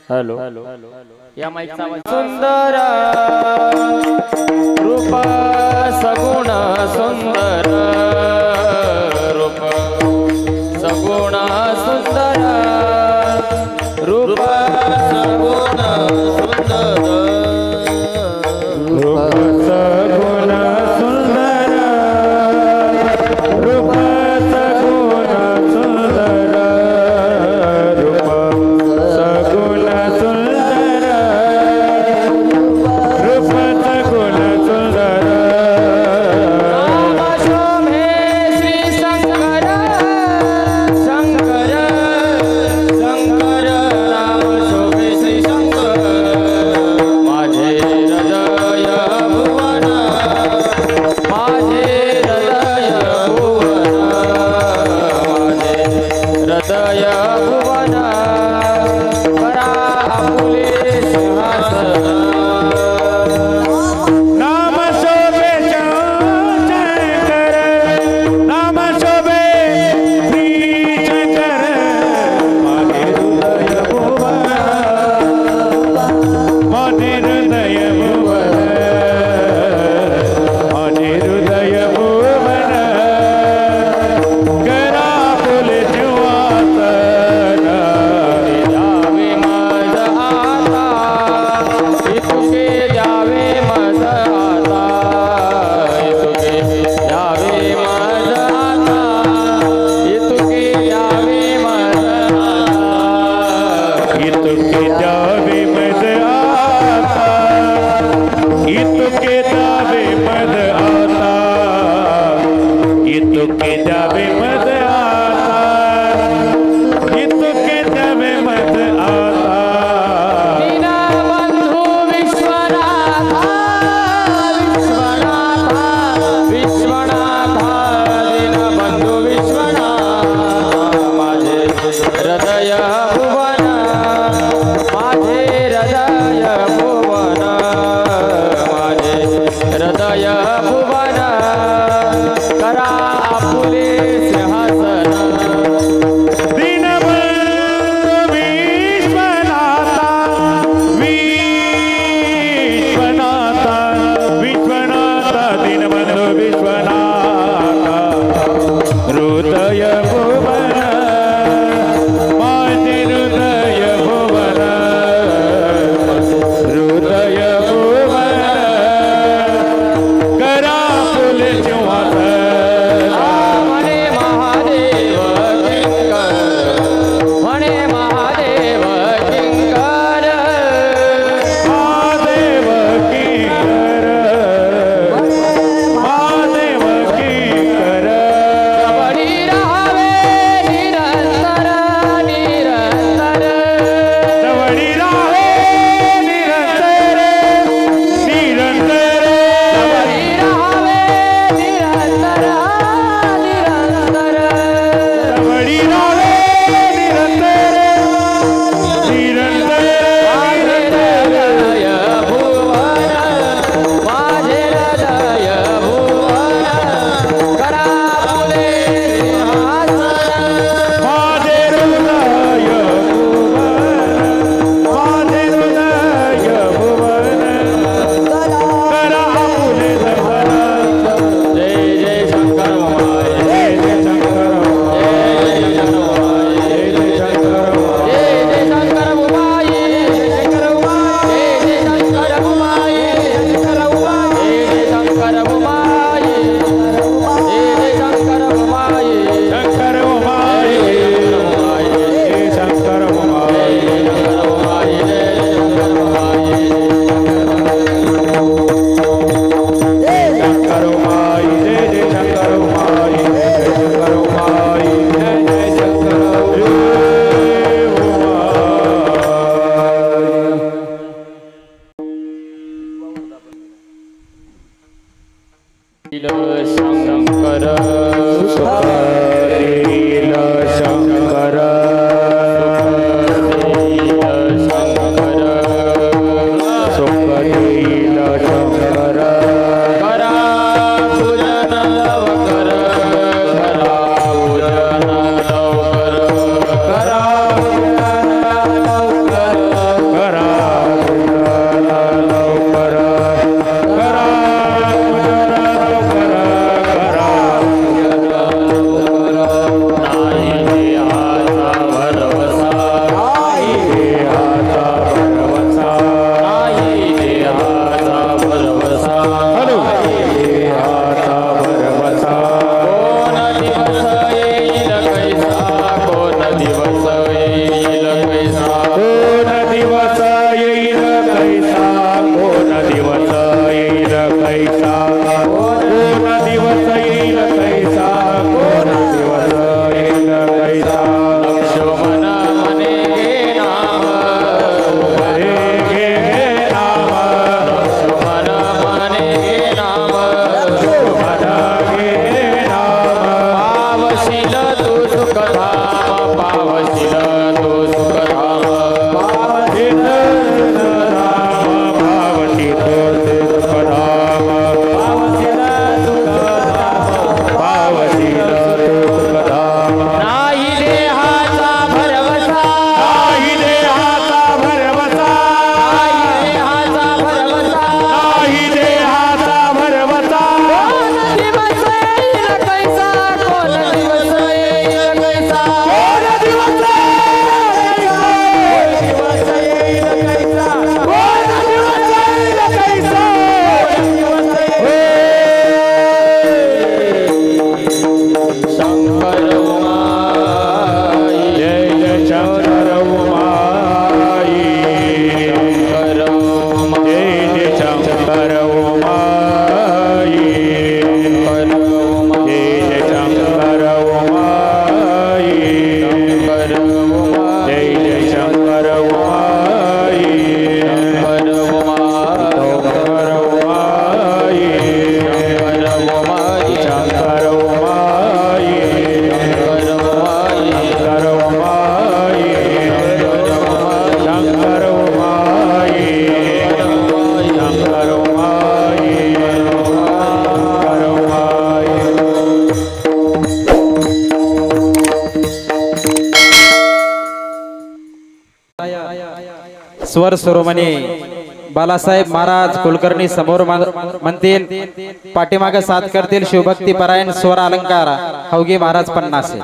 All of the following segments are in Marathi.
हॅलो या माईकचा आवाज सुंदर रूप सगुण सुंदर रूप सगुण सुंदर रूप सगुण सुंदर रूप सगुण सुंदर रूप सगुण सुंदर रूप सगुण सुंदर रूप सगुण सुंदर राम शोभे श्री शंकर शंकर शंकर राम शोभे श्री स्वर सुरोमणी बालासाहेब महाराज कुलकर्णी समोर म्हणतील, पाठीमागे साथ करतील शिवभक्ती परायण स्वर अलंकार हौगी महाराज पन्नासे।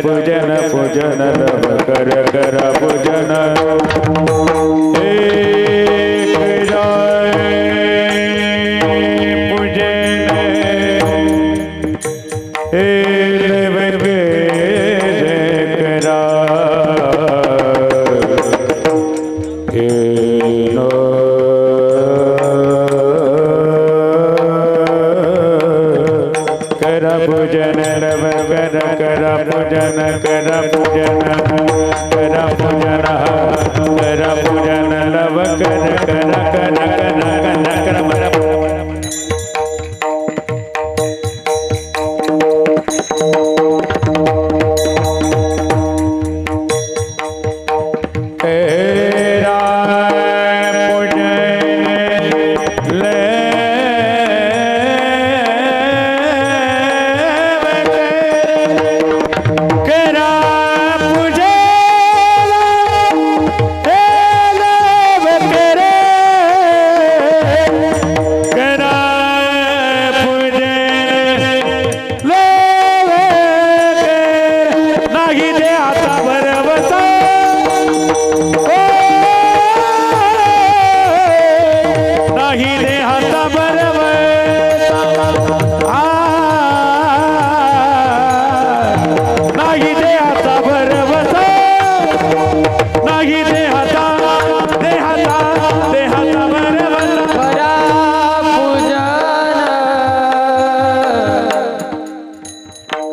पूजन पूजन नव कर कर पूजन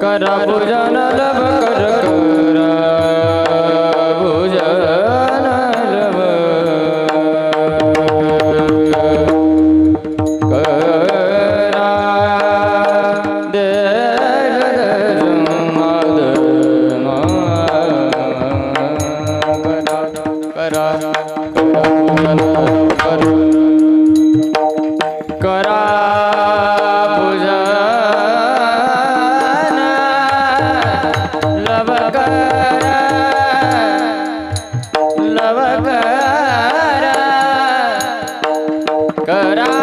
करा पूजन लव कर करा पूजन लव करा दे करा करा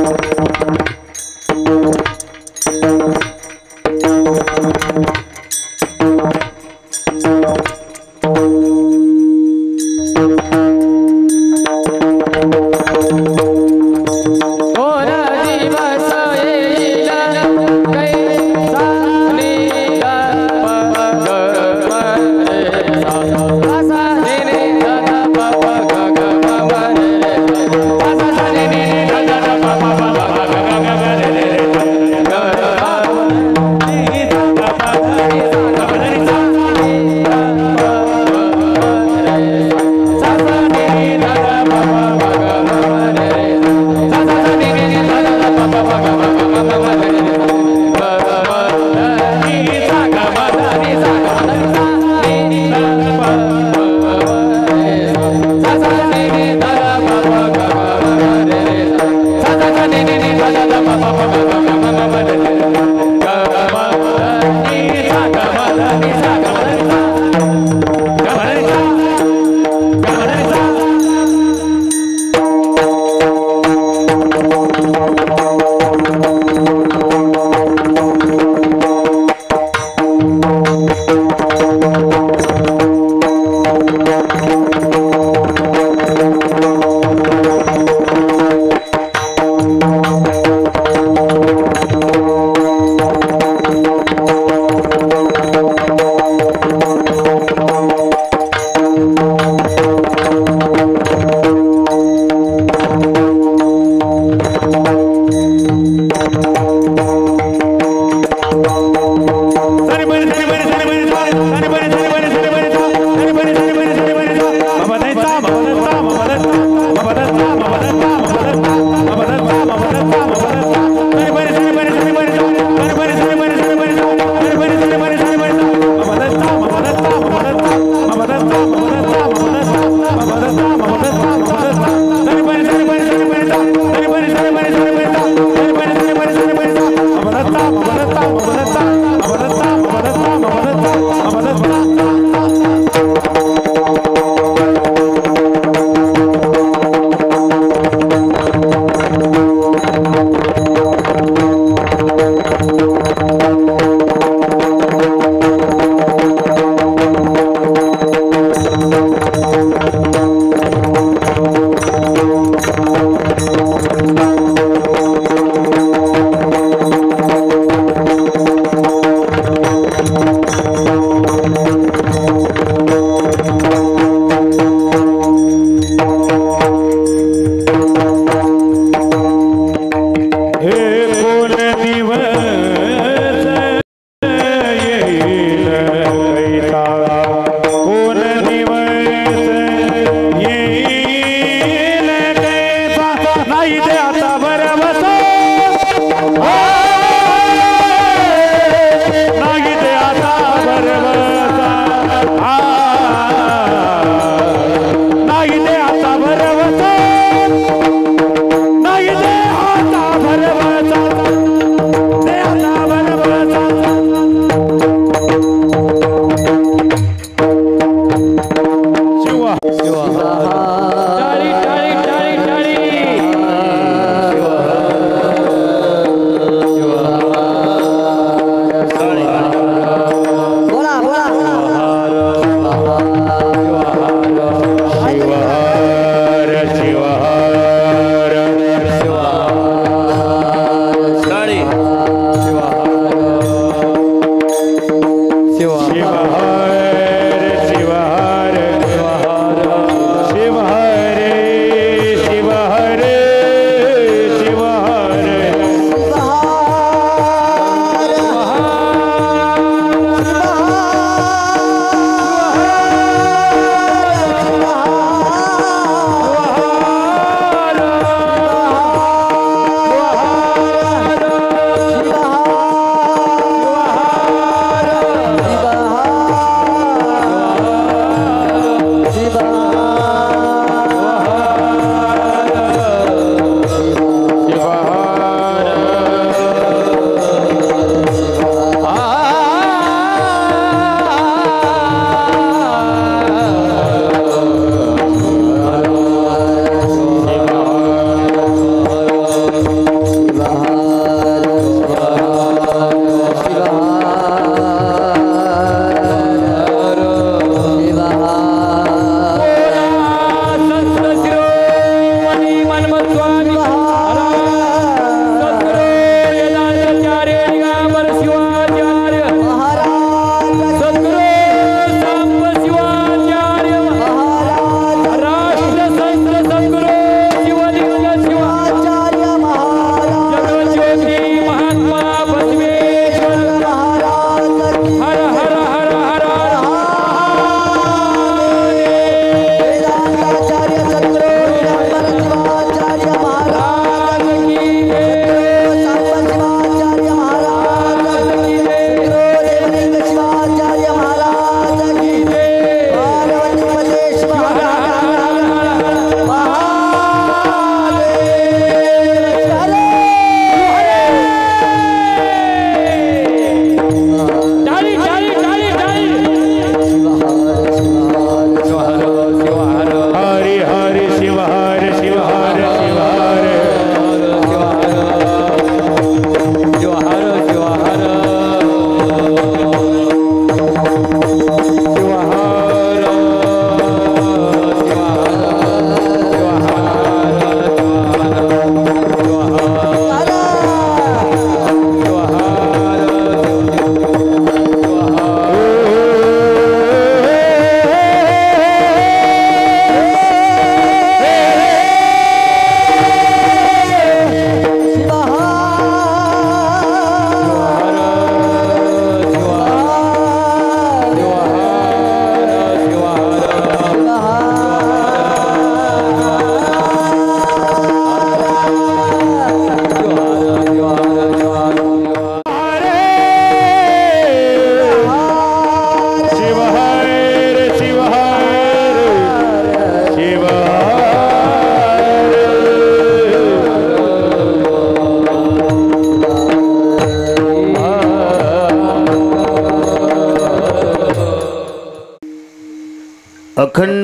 ग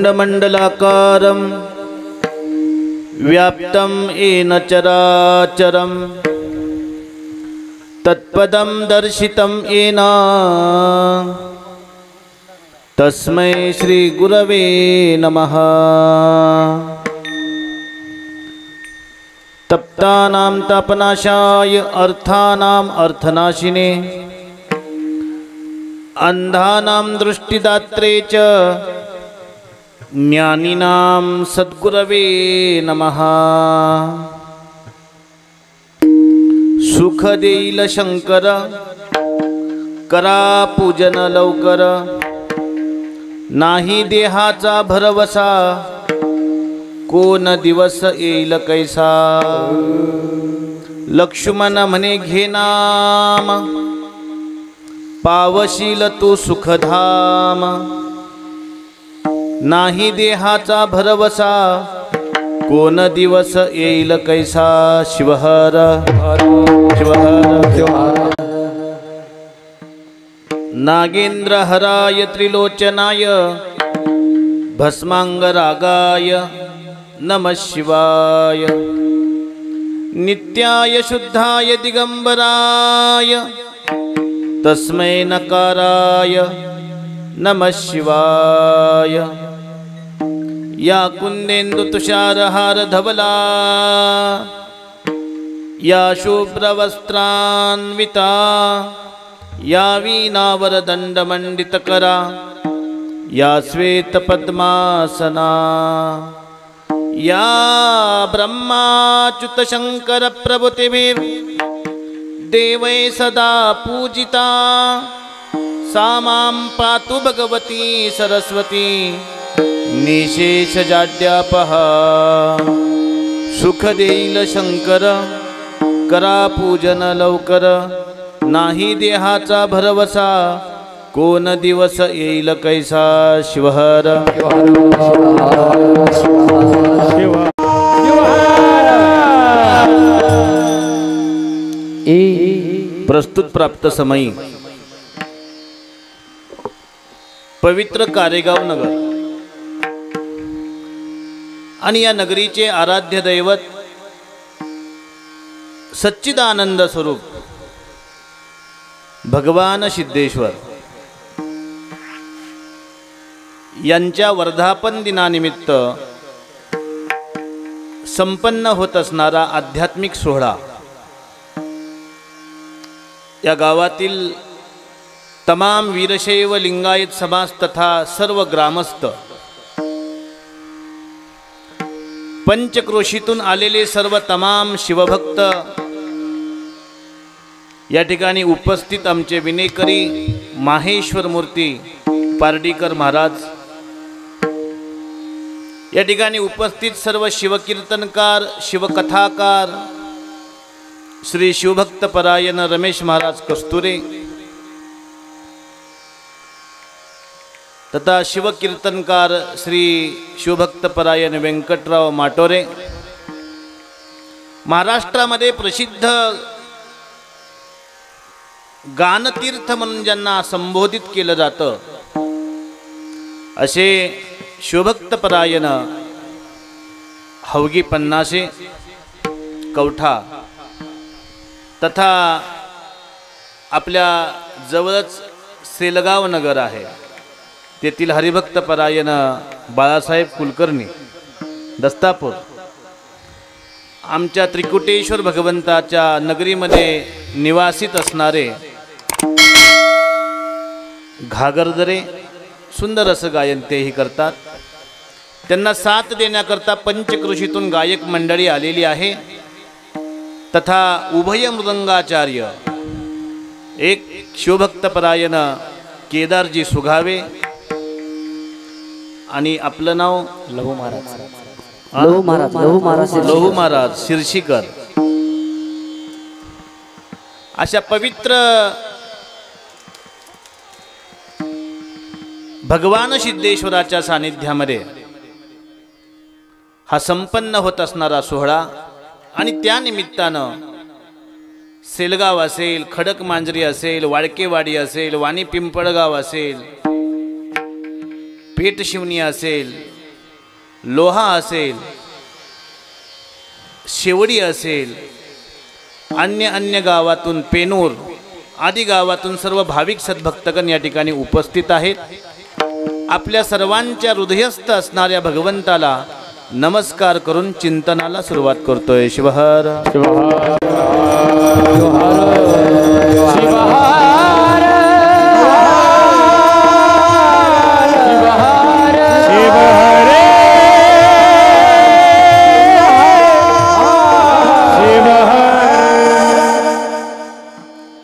अखण्डमण्डलाकारं व्याप्तं येन चराचरं तत्पदं दर्शितं येन तस्मै श्रीगुरवे नमः। तप्तानां तापनाशाय अर्थानाम् अर्थनाशिने अंधानां दृष्टिदात्रे च ज्ञानिनां सद्गुरवे नमः। सुख देईल शंकर करा पूजन लवकर नाही देहाचा भरवसा कोण दिवस येईल कैसा। लक्ष्मण म्हणे घे नाम पावशील तू सुखधाम नाही देहाचा भरवसा कोण दिवस येईल कैसा। शिवहर शिवहर नागेंद्र हराय त्रिलोचनाय भस्मांगरागाय नमः शिवाय। नित्याय शुद्धाय दिगंबराय तस्मै नकाराय नमः शिवाय। या कुंदेन्दु तुषारहार धवला या शुभ्रवस्त्रान्विता या वीणावरदण्डमण्डितकरा या श्वेतपद्मासना या ब्रह्माच्युतशङ्कर प्रभृतिभिर्देवै सदा पूजिता सा मां पातु भगवती सरस्वती निशेषजाड्यापः। सुख देईल शंकर करा पूजन लवकर नाही देहाचा भरवसा कोण दिवस येईल कैसा। शिवहर प्रस्तुत प्राप्त समयी पवित्र कारेगाव नगर आणि या नगरीचे आराध्य दैवत सच्चिदानंद स्वरूप भगवान सिद्धेश्वर यांच्या वर्धापन दिनानिमित्त संपन्न होत असणारा आध्यात्मिक सोहळा या गावातील तमाम वीरशैव लिंगायत समाज तथा सर्व ग्रामस्थ पंचक्रोशीतून आलेले सर्व तमाम शिवभक्त या ठिकाणी उपस्थित आमचे विनेकरी माहेश्वर मूर्ती पारडीकर महाराज या ठिकाणी उपस्थित सर्व शिवकीर्तनकार शिवकथाकार श्री शिवभक्त परायण रमेश महाराज कस्तुरे तथा शिवकीर्तनकार श्री शिवभक्त परायण व्यंकटराव माटोरे महाराष्ट्रामध्ये प्रसिद्ध गानतीर्थ म्हणून ज्यांना संबोधित केलं जातं असे शिवभक्त परायण हवगी पन्नासे कवठा तथा आपल्या जवळच सेलगाव नगर आहे तेथील हरिभक्त परायण बाळासाहेब कुलकर्णी दस्तापूर आमच्या त्रिकुटेश्वर भगवंताच्या नगरीमध्ये निवासित असणारे घागरदरे सुंदर असं गायन तेही करतात। त्यांना साथ देण्याकरता पंचक्रोशीतून गायक मंडळी आलेली आहे तथा उभय मृदंगाचार्य एक शिवभक्त परायण केदारजी सुघावे आणि आपलं नाव लहू महाराज लहू महाराज शिर्षीकर अशा पवित्र भगवान सिद्धेश्वराच्या सानिध्यामध्ये हा संपन्न होत असणारा सोहळा आणि त्या निमित्तानं सेलगाव असेल, खडकमांजरी असेल, वाडकेवाडी असेल, वाणी पिंपळगाव असेल, पेठशिवणी असेल, लोहा असेल, शेवडी असेल, अन्य गावातून पेनूर आदी गावातून सर्व भाविक सद्भक्तगण या ठिकाणी उपस्थित आहेत. आपल्या सर्वांच्या हृदयस्थ असणाऱ्या भगवंताला नमस्कार करून चिंतनाला सुरुवात करतोय. शिवहर शिवहार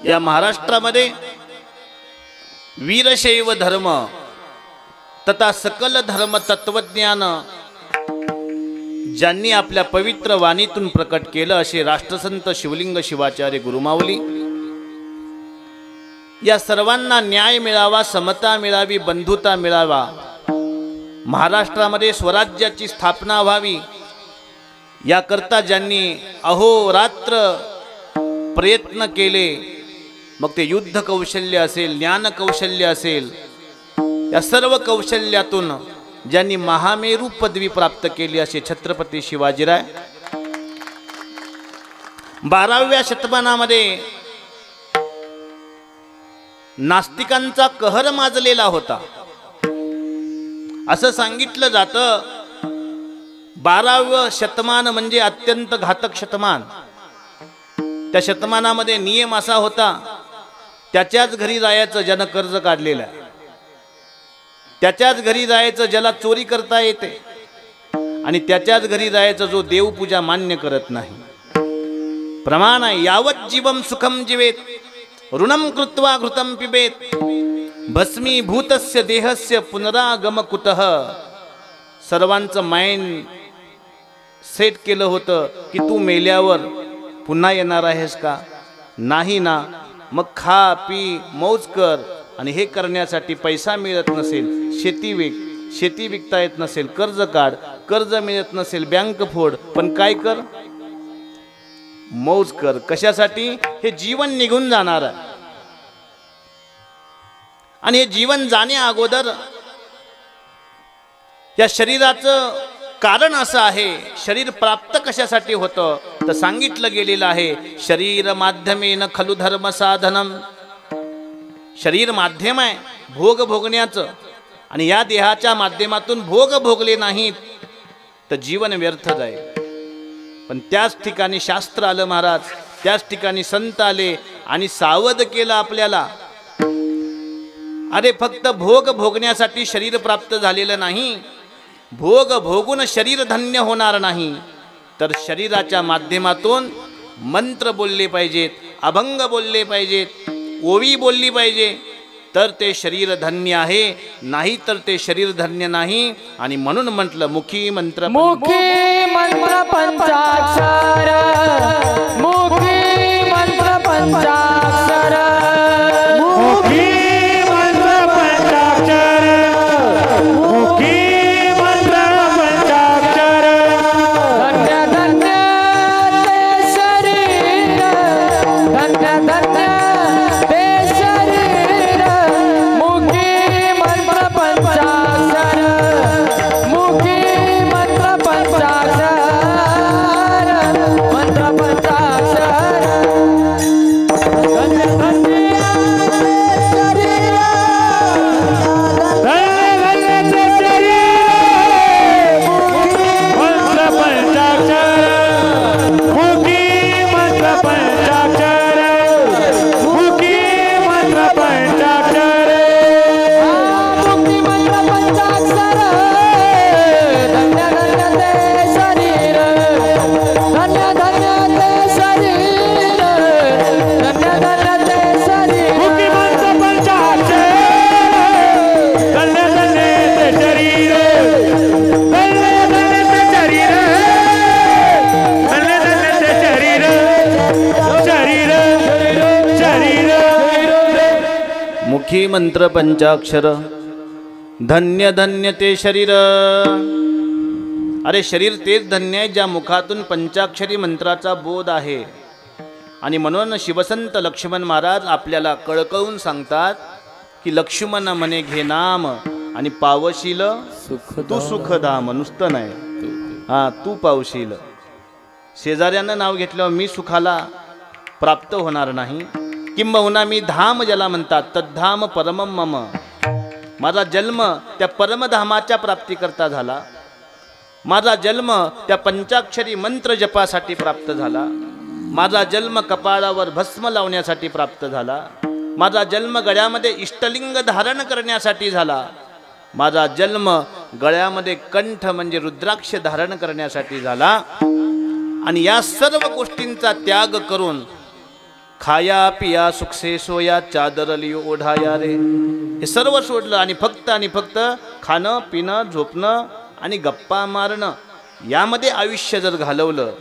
या महाराष्ट्रामध्ये वीरशैव धर्म तथा सकल धर्म तत्वज्ञान ज्यांनी आपल्या पवित्र वाणीतून प्रकट केलं असे राष्ट्रसंत शिवलिंग शिवाचार्य गुरुमाऊली या सर्वांना न्याय मिळावा, समता मिळावी, बंधुता मिळावा, महाराष्ट्रामध्ये स्वराज्याची स्थापना व्हावी याकरता ज्यांनी अहोरात्र प्रयत्न केले, मग ते युद्ध कौशल्य असेल, ज्ञान कौशल्य असेल, या सर्व कौशल्यातून ज्यांनी महामेरू पदवी प्राप्त केली असे छत्रपती शिवाजीराय 12व्या शतमानामध्ये नास्तिकांचा कहर माजलेला होता. असं सांगितलं जातं 12वं शतमान म्हणजे अत्यंत घातक शतमान. त्या शतमानामध्ये नियम असा होता, त्याच्याच घरी जायचं ज्यानं कर्ज काढलेलं आहे, त्याच्याच घरी जायचं ज्याला चोरी करता येते, आणि त्याच्याच घरी जायचं जो देवपूजा मान्य करत नाही. प्रमाण आहे, यावत जीवम सुखम जीवेत ऋणम कृत्वा घृतम पिबेत भस्मीभूतस्य देहस्य पुनरागम कुतः. सर्वांचं माइंड सेट केलं होतं की तू मेल्यावर पुन्हा येणार आहेस का? नाही ना. मग खा पी मौज कर, आणि हे करण्यासाठी पैसा मिळत नसेल शेती विकता येत नसेल कर्ज काढ, कर्ज मिळत नसेल बँक फोड, पण काय कर? मौज कर. कशासाठी? हे जीवन निघून जाणार आहे, आणि हे जीवन जाण्या अगोदर या शरीराचं कारण असं आहे. शरीर प्राप्त कशासाठी होतं तर सांगितलं गेलेलं आहे, शरीर माध्यमेन खलु धर्म साधनम. शरीर माध्यम आहे भोग भोगण्याचं, आणि या देहाच्या माध्यमातून भोग भोगले नाहीत तर जीवन व्यर्थ जाईल. पण त्याच ठिकाणी शास्त्र आलं महाराज, त्याच ठिकाणी संत आले आणि सावध केलं आपल्याला. अरे फक्त भोग भोगण्यासाठी शरीर प्राप्त झालेलं नाही, भोग भोगून शरीर धन्य होणार नाही, तर शरीराच्या माध्यमातून मंत्र बोलले पाहिजेत, अभंग बोलले पाहिजेत, ओवी बोलली पाहिजे, तर ते शरीर धन्य आहे, नाही तर ते शरीर धन्य नाही. आणि म्हणून म्हटलं मुखी मंत्र पंचाक्षर, मुखी मंत्र पंचाक्षर, मुखी मंत्र पंचाक्षर, मुखी मंत्र पंचाक्षर. धन्य धन्य ते शरीर, धन्य धन्य ते शरीर, मुखी मंत्र पंचाक्षर, मुखी मंत्र पंचाक्षर, मंत्र पंचाक्षर. धन्य धन्य मुखी मंत्र पंचाक्षर, धन्य धन्य ते शरीर. अरे शरीर तेच धन्य आहे ज्या मुखातून पंचाक्षरी मंत्राचा बोध आहे. आणि म्हणून शिवसंत लक्ष्मण महाराज आपल्याला कळकळून सांगतात की लक्ष्मण म्हणे घे नाम आणि पावशील तू सुखधाम, नुसतं नाही, हा तू पावशील. शेजाऱ्यानं नाव घेतल्यावर मी सुखाला प्राप्त होणार नाही. किंबहुना मी धाम ज्याला म्हणतात तद्धाम परमम मम, माझा जन्म त्या परमधामाच्या प्राप्तीकरता झाला. माझा जन्म त्या पंचाक्षरी मंत्र जपासाठी प्राप्त झाला. माझा जन्म कपाळावर भस्म लावण्यासाठी प्राप्त झाला. माझा जन्म गळ्यामध्ये इष्टलिंग धारण करण्यासाठी झाला. माझा जन्म गळ्यामध्ये कंठ म्हणजे रुद्राक्ष धारण करण्यासाठी झाला. आणि या सर्व गोष्टींचा त्याग करून खाया पिया सुखसे सोया चादर लियो ओढाया रे, हे सर्व सोडलं आणि फक्त खाणं पिणं झोपणं आणि गप्पा मारणं यामध्ये आयुष्य जर घालवलं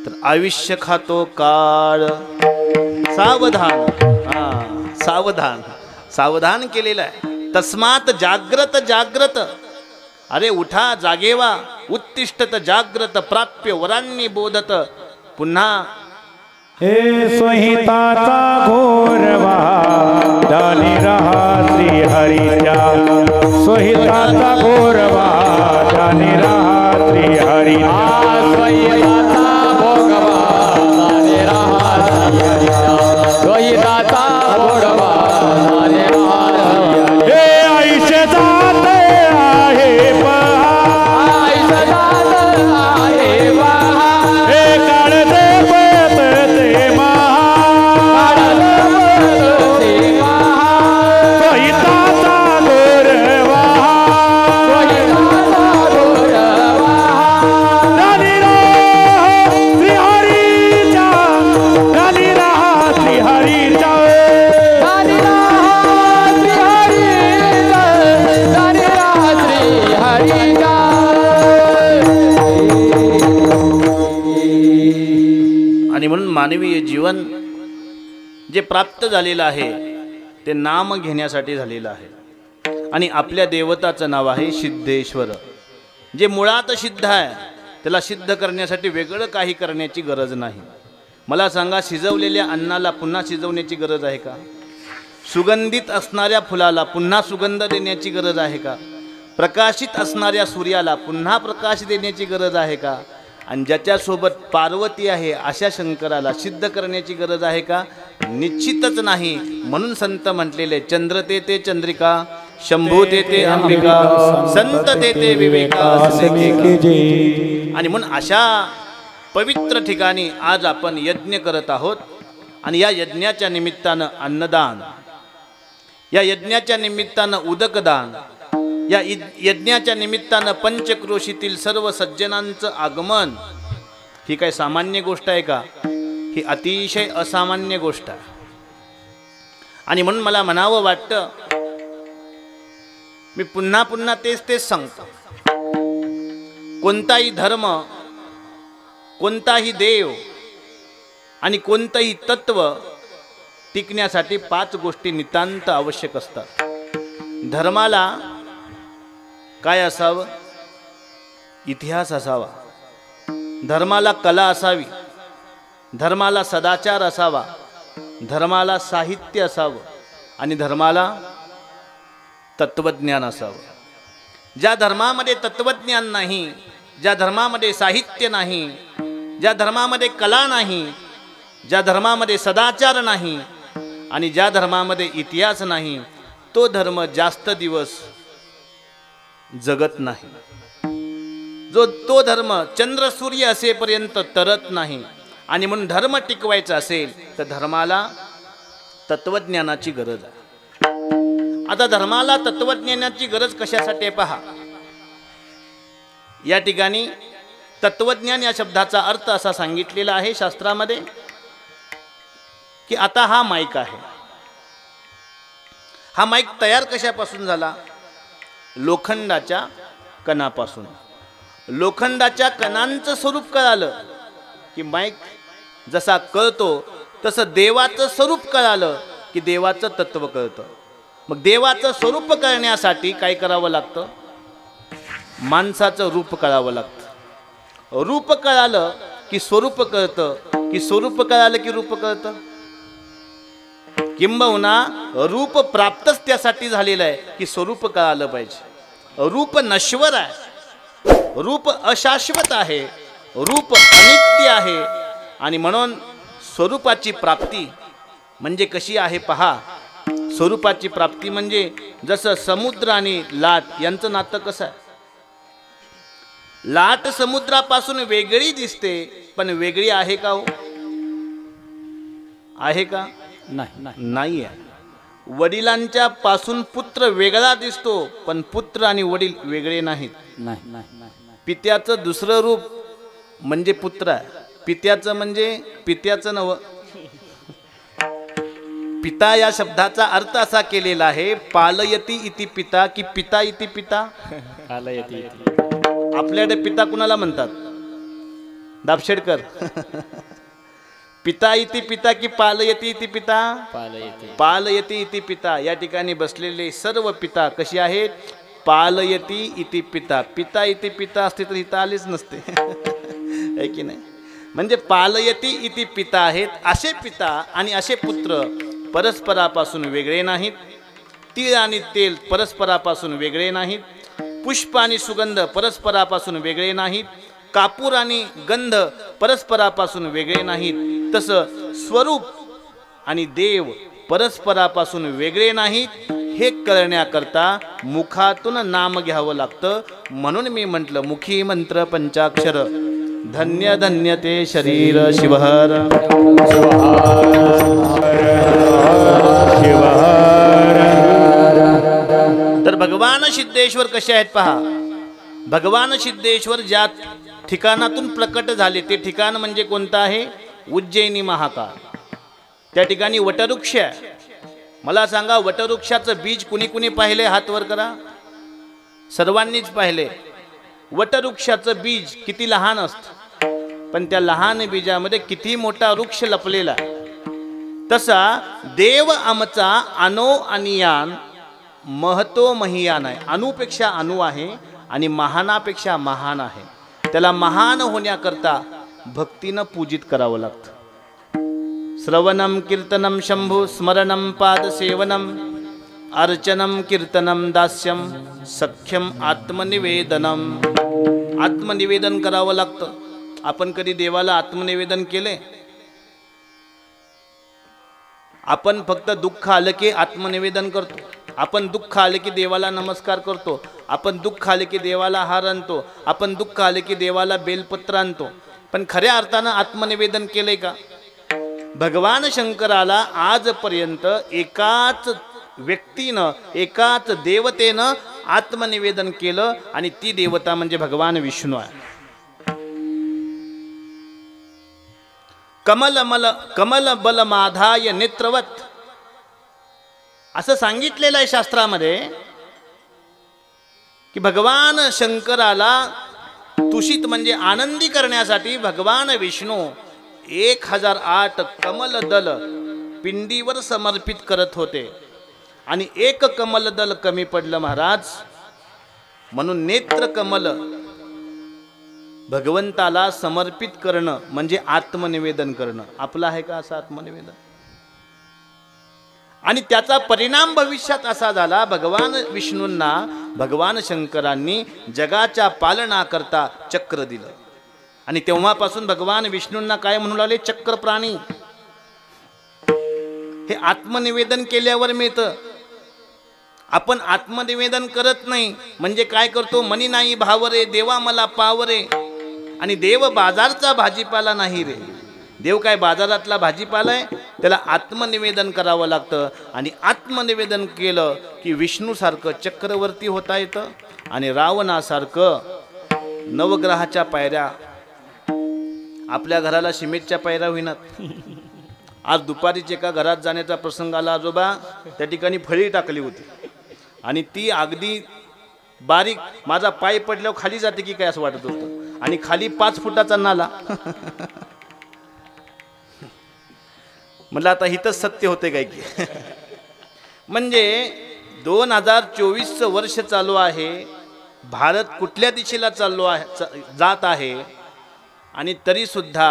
तर आयुष्य खातो काळ. सावधान, सावधान, सावधान केलेलं आहे. तस्मात जाग्रत जाग्रत, अरे उठा जागेवा, उत्तिष्ठत जाग्रत प्राप्य वरांनी बोधत. पुन्हा हे संहिताचा घोरवा जानी रहा श्री हरीच्या, संहिताचा घोरवा जानी रहा श्री हरीच्या, संहिताचा भोगवा जानी रहा श्री हरीच्या, संहिताचा भोगवा जानी रहा श्री हरीच्या. हे आयुष्य जात आहे पहा, आयुष्य जात आहे पहा, हे काळते पळते महा, काळते महा, संहिताचा घोरवा, संहिताचा घोरवा जानी रहा श्री हरीच्या, जानी रहा श्री हरीच्या, जानी रहा श्री हरीच्या, जानी रहा श्री हरीच्या. आणि म्हणून मानवीय जीवन जे प्राप्त झालेलं आहे ते नाम घेण्यासाठी झालेलं आहे. आणि आपल्या देवताचं नाव आहे सिद्धेश्वर, जे मुळात सिद्ध आहे. त्याला सिद्ध करण्यासाठी वेगळं काही करण्याची गरज नाही. मला सांगा, शिजवलेल्या अन्नाला पुन्हा शिजवण्याची गरज आहे का? सुगंधित असणाऱ्या फुलाला पुन्हा सुगंध देण्याची गरज आहे का? प्रकाशित असणाऱ्या सूर्याला पुन्हा प्रकाश देण्याची गरज आहे का? आणि ज्याच्यासोबत पार्वती आहे अशा शंकराला सिद्ध करण्याची गरज आहे का? निश्चितच नाही. म्हणून संत म्हटलेले, चंद्र ते ते चंद्रिका, शंभू ते ते अंबिका, संत ते ते विवेका. आणि म्हणून अशा पवित्र ठिकाणी आज आपण यज्ञ करत आहोत. आणि या यज्ञाच्या निमित्तानं अन्नदान, या यज्ञाच्या निमित्तानं उदकदान, या यज्ञाच्या निमित्तानं पंचक्रोशीतील सर्व सज्जनांचं आगमन, ही काय सामान्य गोष्ट आहे का? ही अतिशय असामान्य गोष्ट आहे. आणि म्हणून मला म्हणावं वाटतं, मी पुन्हा पुन्हा तेच सांगतो, कोणताही धर्म, कोणताही देव आणि कोणतंही तत्व टिकण्यासाठी 5 गोष्टी नितांत आवश्यक असतात. धर्माला काय असावं? इतिहास असावा. धर्माला कला असावी. धर्माला सदाचार असावा. धर्माला साहित्य असावं. आणि धर्माला तत्वज्ञान असावं. ज्या धर्मामध्ये तत्वज्ञान नाही, ज्या धर्मामध्ये साहित्य नाही, ज्या धर्मामध्ये कला नाही, ज्या धर्मामध्ये सदाचार नाही आणि ज्या धर्मामध्ये इतिहास नाही, तो धर्म जास्त दिवस जगत नाही. तो धर्म चंद्र सूर्य असेपर्यंत तरत नाही. आणि म्हणून धर्म टिकवायचा असेल तर धर्माला तत्वज्ञानाची गरज आहे. आता धर्माला तत्वज्ञानाची गरज कशासाठी पहा. या ठिकाणी तत्वज्ञान या शब्दाचा अर्थ असा सांगितलेला आहे शास्त्रामध्ये की आता हा माईक आहे. हा माईक तयार कशापासून झाला? लोखंडाच्या कणापासून. लोखंडाच्या कणांचं स्वरूप कळालं की माईक जसा कळतो, तसं देवाचं स्वरूप कळालं की देवाचं तत्व कळतं. मग देवाचं स्वरूप कळण्यासाठी काय करावं लागतं? माणसाचं रूप कळावं लागतं. रूप कळालं की स्वरूप कळतं, की स्वरूप कळालं की रूप कळतं. किंबहुना रूप प्राप्तच त्यासाठी झालेलं आहे की स्वरूप कळालं पाहिजे. रूप नश्वर आहे, रूप अशाश्वत आहे, रूप अनित्य आहे. आणि म्हणून स्वरूपाची प्राप्ती म्हणजे कशी आहे पहा. स्वरूपाची प्राप्ती म्हणजे जसं समुद्र आणि लाट यांचं नातं कसं आहे. लाट समुद्रापासून वेगळी दिसते पण वेगळी आहे का हो? आहे का? नाही आहे. वडिलांच्या पासून पुत्र वेगळा दिसतो पण पुत्र आणि वडील वेगळे नाहीत. पित्याचं दुसरं रूप म्हणजे पुत्र आहे. पित्याचं म्हणजे पित्याचं नव, पिता या शब्दाचा अर्थ असा केलेला आहे पालयती इति पिता की पिता इति पिता. आपल्याकडे पिता कुणाला म्हणतात? दाबशेडकर. पिता इति पिता की पालयती इति पिता? पालयती इति पिता. या ठिकाणी बसलेले सर्व पिता कशी आहेत? पालयती इति पिता. पिता इति पिता असते तर इथं आलेच नसते. आहे की नाही? म्हणजे पालयती इति पिता आहेत. असे पिता आणि असे पुत्र परस्परापासून वेगळे नाहीत. तीळ आणि तेल परस्परापासून वेगळे नाहीत. पुष्प आणि सुगंध परस्परापासून वेगळे नाहीत. कापूर आणि गंध परस्परापासून वेगळे नाहीत. तसं स्वरूप आणि देव परस्परापासून वेगळे नाहीत हे कळण्याकरता मुखातून नाम घ्यावं लागतं. म्हणून मी म्हटलं मुखी मंत्र पंचाक्षर. धन्य धन्य ते शरीर शिवहर. तर भगवान सिद्धेश्वर कसे आहेत पहा. भगवान सिद्धेश्वर ज्या ठिकाणातून प्रकट झाले ते ठिकाण म्हणजे कोणतं आहे? उज्जैनी महाकाल. त्या ठिकाणी वटवृक्ष आहे. मला सांगा वटवृक्षाचं बीज कुणी कुणी पाहिले? हात वर करा. सर्वांनीच पाहिले. वटवृक्षाचं बीज किती लहान असतं पण त्या लहान बीजामध्ये किती मोठा वृक्ष लपलेला आहे. तसा देव आमचा अनो अनियान महतो महियान आहे. अणुपेक्षा अणु आहे आणि महानापेक्षा महान आहे. त्याला महान होण्याकरता भक्तीनं पूजित करावं लागतं. श्रवणम कीर्तनम शंभू स्मरणम पादसेवनम अर्चनम कीर्तनम दास्यम सख्यम आत्मनिवेदनम. आत्मनिवेदन करावं लागतं. आपण कधी देवाला आत्मनिवेदन केले? आपण फक्त दुःख आलं की आत्मनिवेदन करतो. आपण दुःख आले की देवाला नमस्कार करतो. आपण दुःख आले की देवाला हार आणतो. आपण दुःख आले की देवाला बेलपत्र आणतो. पण खऱ्या अर्थानं आत्मनिवेदन केलंय का? भगवान शंकराला आजपर्यंत एकाच व्यक्तीनं एकाच देवतेनं आत्मनिवेदन केलं आणि ती देवता म्हणजे भगवान विष्णू आहे. कमल बल माधाय नेत्रवत असं सांगितलेलं आहे शास्त्रामध्ये की भगवान शंकराला तुषित म्हणजे आनंदी करण्यासाठी भगवान विष्णू 1008 कमलदल पिंडीवर समर्पित करत होते आणि एक कमलदल कमी पडलं महाराज. म्हणून नेत्र कमल भगवंताला समर्पित करणं म्हणजे आत्मनिवेदन करणं. आपलं आहे का असं आत्मनिवेदन? आणि त्याचा परिणाम भविष्यात असा झाला भगवान विष्णूंना भगवान शंकरांनी जगाच्या पालनाकरता चक्र दिलं आणि तेव्हापासून भगवान विष्णूंना काय म्हणू लागले? चक्र प्राणी. हे आत्मनिवेदन केल्यावर मिळतं. आपण आत्मनिवेदन करत नाही म्हणजे काय करतो? मनी नाही भावरे देवा मला पावरे. आणि देव बाजारचा भाजीपाला नाही रे. देव काय बाजारातला भाजीपाला आहे? त्याला आत्मनिवेदन करावं लागतं. आणि आत्मनिवेदन केलं की विष्णूसारखं चक्रवर्ती होता येतं आणि रावणासारखं नवग्रहाच्या पायऱ्या. आपल्या घराला सिमेंटच्या पायऱ्या होईनात. आज दुपारीच एका घरात जाण्याचा प्रसंग आला. आजोबा त्या ठिकाणी फळी टाकली होती आणि ती अगदी बारीक. माझा पाय पडल्यावर खाली जाते की काय असं वाटत होतं. आणि खाली 5 फुटाचा नाला. म्हटलं आता इथंच सत्य होते काय की. म्हणजे 2024 वर्ष चालू आहे. भारत कुठल्या दिशेला चाललो आहे जात आहे आणि तरी सुद्धा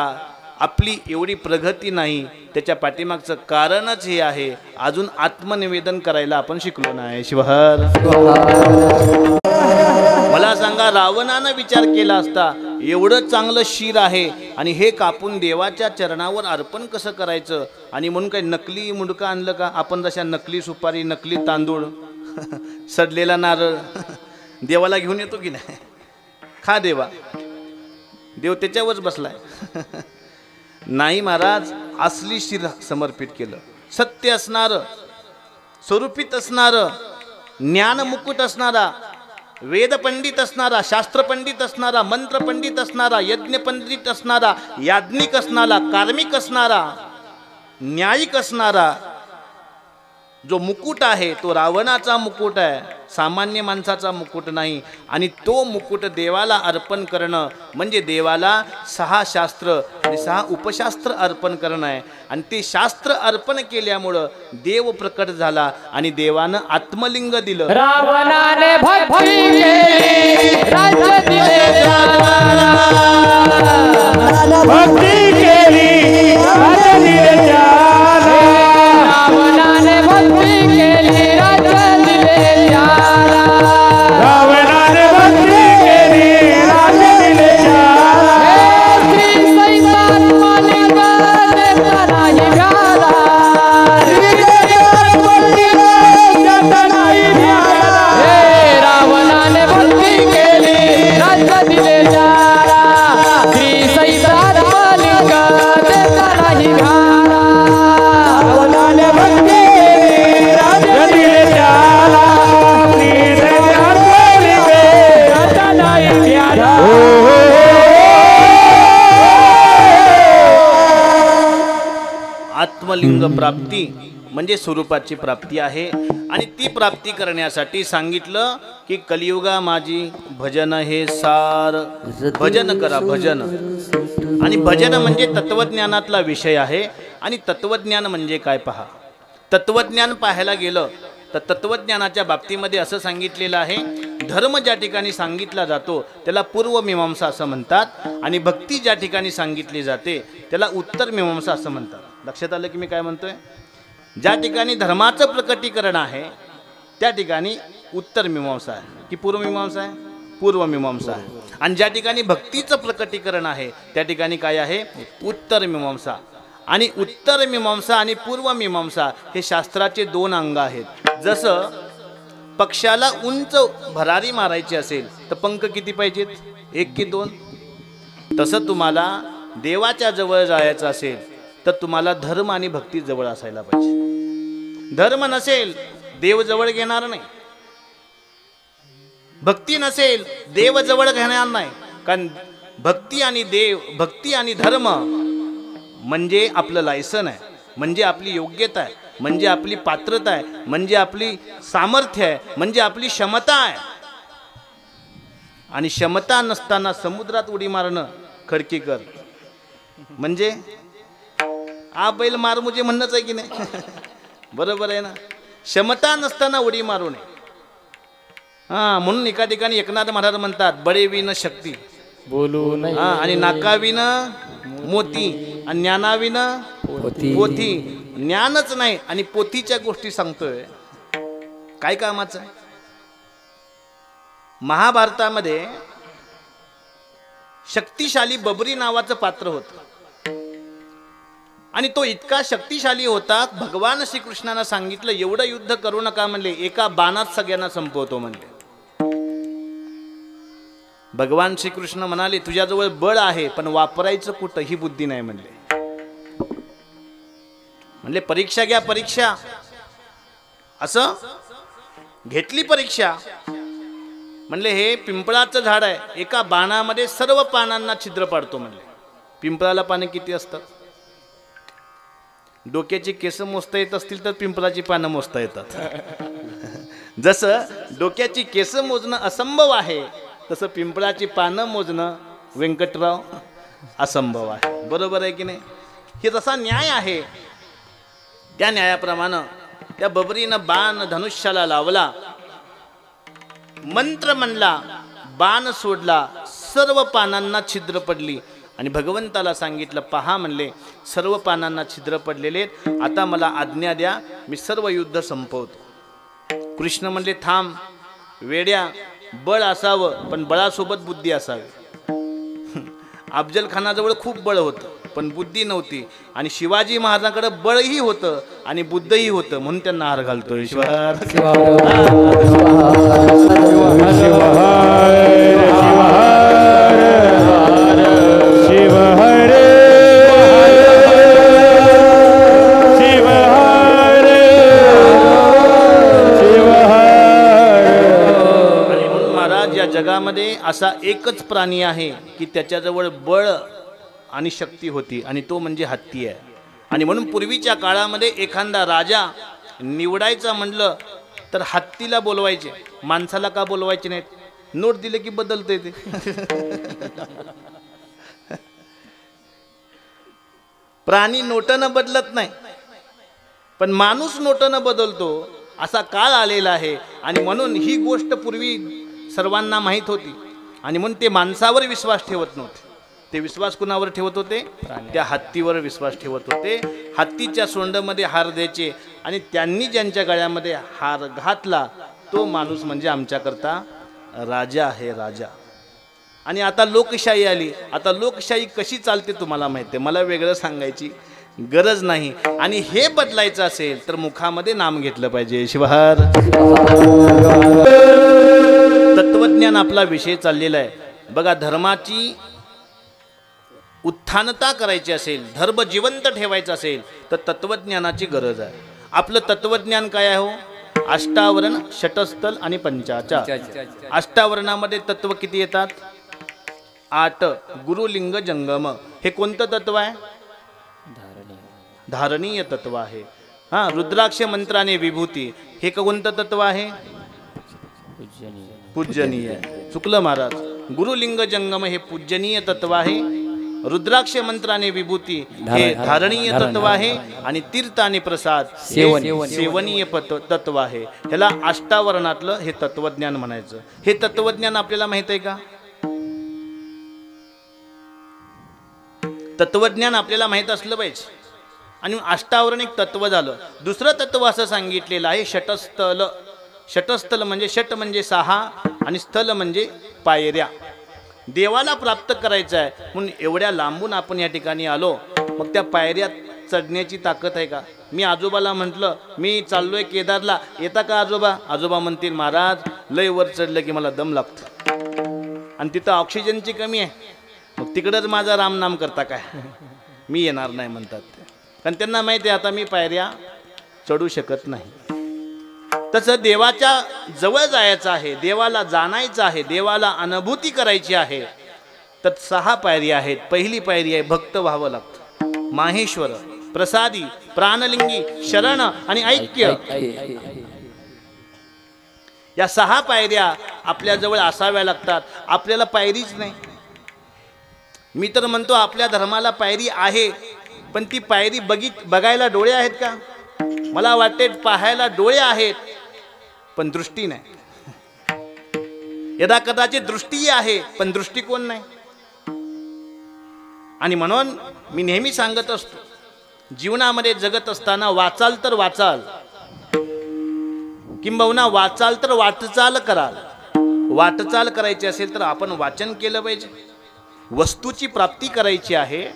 आपली एवढी प्रगती नाही, त्याच्या पाठीमागचं कारणच हे आहे, अजून आत्मनिवेदन करायला आपण शिकलो नाही. शिवहर. मला सांगा, रावणानं विचार केला असता एवढं चांगलं शिर आहे आणि हे कापून देवाच्या चरणावर अर्पण कसं करायचं, आणि म्हणून काही नकली मुंडका आणलं का? आपण जशा नकली सुपारी, नकली तांदूळ, सडलेला नारळ देवाला घेऊन येतो की नाही? खा देवा, देव त्याच्यावरच बसलाय. नाही महाराज, असली शिर समर्पित केलं. सत्य असणारं, स्वरूपित असणारं, ज्ञान मुकुट असणारा, वेद पंडित असणारा, शास्त्र पंडित असणारा, मंत्र पंडित असणारा, यज्ञ पंडित असणारा, याज्ञिक असणारा, कार्मिक असणारा, न्यायिक असणारा जो मुकुट आहे तो रावणाचा मुकुट आहे, सामान्य माणसाचा मुकुट नाही. आणि तो मुकुट देवाला अर्पण करणं म्हणजे देवाला 6 शास्त्र आणि 6 उपशास्त्र अर्पण करणं आहे. आणि ते शास्त्र अर्पण केल्यामुळं देव प्रकट झाला आणि देवानं आत्मलिंग दिलं. रावणाने भक्ती केली, राज्य दिले ज्याला. भक्ती केली, राज्य दिले ज्याला. रावणाने भक्ती केली, राज्य दिले ज्याला. रावणाने भक्ती केली, राज्य दिले ज्याला. श्री सैतान मालिक देता नाही घ्याला. रावणाने भक्ती केली, राज्य दिले ज्याला. श्री सैतान मालिक देता नाही घ्याला. रावणाने भक्ती केली, राज्य दिले ज्याला. श्री सैतान मालिक देता नाही घ्याला. आत्मलिंग प्राप्ती म्हणजे स्वरूपाची प्राप्ती आहे. आणि ती प्राप्ती करण्यासाठी सांगितलं की कलियुगा माझी भजन हे सार. भजन करा, भजन. आणि भजन म्हणजे तत्वज्ञानातला विषय आहे. आणि तत्वज्ञान म्हणजे काय पहा. तत्वज्ञान पाहायला गेलं तर तत्वज्ञानाच्या बाबतीमध्ये असं सांगितलेलं आहे, धर्म ज्या ठिकाणी सांगितला जातो त्याला पूर्व मीमांसा असं म्हणतात, आणि भक्ती ज्या ठिकाणी सांगितली जाते त्याला उत्तर मीमांसा असं म्हणतात. लक्षात आलं की मी काय म्हणतोय? ज्या ठिकाणी धर्माचं प्रकटीकरण आहे त्या ठिकाणी उत्तर मीमांसा आहे की पूर्व मीमांसा आहे? पूर्व मीमांसा आहे. आणि ज्या ठिकाणी भक्तीचं प्रकटीकरण आहे त्या ठिकाणी काय आहे? उत्तर मीमांसा. आणि उत्तर मीमांसा आणि पूर्व मीमांसा हे शास्त्राचे 2 अंग आहेत. जसं पक्षाला उंच भरारी मारायची असेल तर पंख किती पाहिजेत? 1 की 2? तसं तुम्हाला देवाच्या जवळ जायचं असेल तर तुम्हाला धर्म आणि भक्ती जवळ असायला पाहिजे. धर्म नसेल देव जवळ घेणार नाही, भक्ती नसेल देव जवळ घेणार नाही. कारण भक्ती आणि देव, भक्ती आणि धर्म म्हणजे आपलं लायसन आहे, म्हणजे आपली योग्यता आहे, म्हणजे आपली पात्रता आहे, म्हणजे आपली सामर्थ्य आहे, म्हणजे आपली क्षमता आहे. आणि क्षमता नसताना समुद्रात उडी मारणं खडकीकर म्हणजे आ बैल मार मुझे म्हणणंच आहे की नाही? बरोबर आहे ना? क्षमता नसताना उडी मारू नये. म्हणून एका ठिकाणी एकनाथ महाराज म्हणतात, बडे विन शक्ती बोलू नाही. आणि नाकाविन मोती आणि ज्ञानाविन पोथी. ज्ञानच नाही आणि पोथीच्या गोष्टी सांगतोय, काय कामाचं? महाभारतामध्ये शक्तिशाली बबरी नावाचं पात्र होतं. आणि तो इतका शक्तिशाली होता, भगवान श्रीकृष्णानं सांगितलं एवढं युद्ध करू नका म्हणले, एका बाणात सगळ्यांना संपवतो म्हणले. भगवान श्रीकृष्ण म्हणाले तुझ्याजवळ बळ आहे पण वापरायचं कुठं ही बुद्धी नाही म्हणले. म्हणले परीक्षा घ्या, परीक्षा. असं घेतली परीक्षा. म्हणले हे पिंपळाचं झाड आहे, एका बाणामध्ये सर्व पानांना छिद्र पाडतो म्हणले. पिंपळाला पाने किती असतात? डोक्याची केस मोजता येत असतील तर पिंपळाची पानं मोजता येतात. जसं डोक्याची केस मोजणं असंभव आहे तसं पिंपळाची पानं मोजणं व्यंकटराव असंभव आहे. बरोबर आहे की नाही? हे जसा न्याय आहे त्या न्यायाप्रमाणे त्या बबरीनं बाण धनुष्याला लावला, मंत्र म्हणला, बाण सोडला, सर्व पानांना छिद्र पडली आणि भगवंताला सांगितलं, पहा म्हणले सर्व पानांना छिद्र पडलेले आहेत, आता मला आज्ञा द्या, मी सर्व युद्ध संपवतो. कृष्ण म्हणले, थांब वेड्या, बळ असावं पण बळासोबत बुद्धी असावी. अफजल खानाजवळ खूप बळ होतं पण बुद्धी नव्हती, आणि शिवाजी महाराजांकडे बळही होतं आणि बुद्धही होतं, म्हणून त्यांना हार घालतो. ईश्वर जगामध्ये असा एकच प्राणी आहे की त्याच्याजवळ बळ आणि शक्ती होती, आणि तो म्हणजे हत्ती आहे. आणि म्हणून पूर्वीच्या काळामध्ये एखादा राजा निवडायचा म्हणलं तर हत्तीला बोलवायचे, माणसाला का बोलवायचे नाहीत? नोट दिले की बदलते ते. प्राणी नोटानं बदलत नाही, पण माणूस नोटानं बदलतो, असा काळ आलेला आहे. आणि म्हणून ही गोष्ट पूर्वी सर्वांना माहीत होती, आणि म्हणून ते माणसावर विश्वास ठेवत नव्हते. ते विश्वास कुणावर ठेवत होते? त्या हत्तीवर विश्वास ठेवत होते. हत्तीच्या सोंडामध्ये हार द्यायचे, आणि त्यांनी ज्यांच्या गळ्यामध्ये हार घातला तो माणूस म्हणजे आमच्याकरता राजा आहे, राजा. आणि आता लोकशाही आली. आता लोकशाही कशी चालते तुम्हाला माहिती आहे, मला वेगळं सांगायची गरज नाही. आणि हे बदलायचं असेल तर मुखामध्ये नाम घेतलं पाहिजे. शिवहर तत्वज्ञान आपला विषय चाललेला आहे. बघा, धर्माची उत्थानता करायची असेल, धर्म जिवंत ठेवायचा असेल तर तत्वज्ञानाची गरज आहे. आपलं तत्वज्ञान काय आहे हो? अष्टावरण, षटस्थल आणि पंचाचार. अष्टावरणामध्ये तत्व किती येतात? 8. गुरुलिंग जंगम हे कोणतं तत्व आहे? धारणीय तत्व आहे. हा, रुद्राक्ष मंत्राने विभूती हे कोणतं तत्व आहे? पूजनीय. चुकलं महाराज, गुरुलिंग जंगम हे पूजनीय तत्व आहे, रुद्राक्ष मंत्राने विभूती हे धारणीय तत्व आहे, आणि तीर्थ आणि प्रसाद सेवनीय तत्व आहे. ह्याला अष्टावरणातलं हे तत्वज्ञान म्हणायचं. हे तत्वज्ञान आपल्याला माहित आहे का? तत्वज्ञान आपल्याला माहित असलं पाहिजे. आणि अष्टावरण एक तत्व झालं. दुसरं तत्व असं सांगितलेलं आहे षटस्थल. षटस्थल म्हणजे षट म्हणजे 6 आणि स्थल म्हणजे पायऱ्या. देवाला प्राप्त करायचं आहे म्हणून एवढ्या लांबून आपण या ठिकाणी आलो, मग त्या पायऱ्या चढण्याची ताकद आहे का? मी आजोबाला म्हटलं मी चाललोय केदारला, येता का आजोबा? आजोबा म्हणतील महाराज लय वर चढलं की मला दम लागतो आणि तिथं ऑक्सिजनची कमी आहे, मग तिकडंच माझा रामनाम करता काय, मी येणार नाही म्हणतात. कारण त्यांना माहिती आहे आता मी पायऱ्या चढू शकत नाही. तसं देवाच्या जवळ जायचं आहे, देवाला जाणायचं आहे, देवाला अनुभूती करायची आहे, तर 6 पायऱ्या आहेत. पहिली पायरी आहे भक्त व्हावं लागतं. माहेश्वर, प्रसादी, प्राणलिंगी, शरण आणि ऐक्य, या 6 पायऱ्या आपल्या जवळ असाव्या लागतात. आपल्याला पायरीच नाही. मी तर म्हणतो आपल्या धर्माला पायरी आहे, पण ती पायरी बघायला डोळे आहेत का? मला वाटते पाहायला डोळे आहेत पण दृष्टी नाही. यदा कदाचित दृष्टी आहे पण दृष्टिकोन नाही. आणि म्हणून मी नेहमी सांगत असतो, जीवनामध्ये जगत असताना वाचाल तर वाचाल, किंबहुना वाचाल तर वाटचाल कराल. वाटचाल करायची असेल तर आपण वाचन केलं पाहिजे. वस्तूची प्राप्ती करायची आहे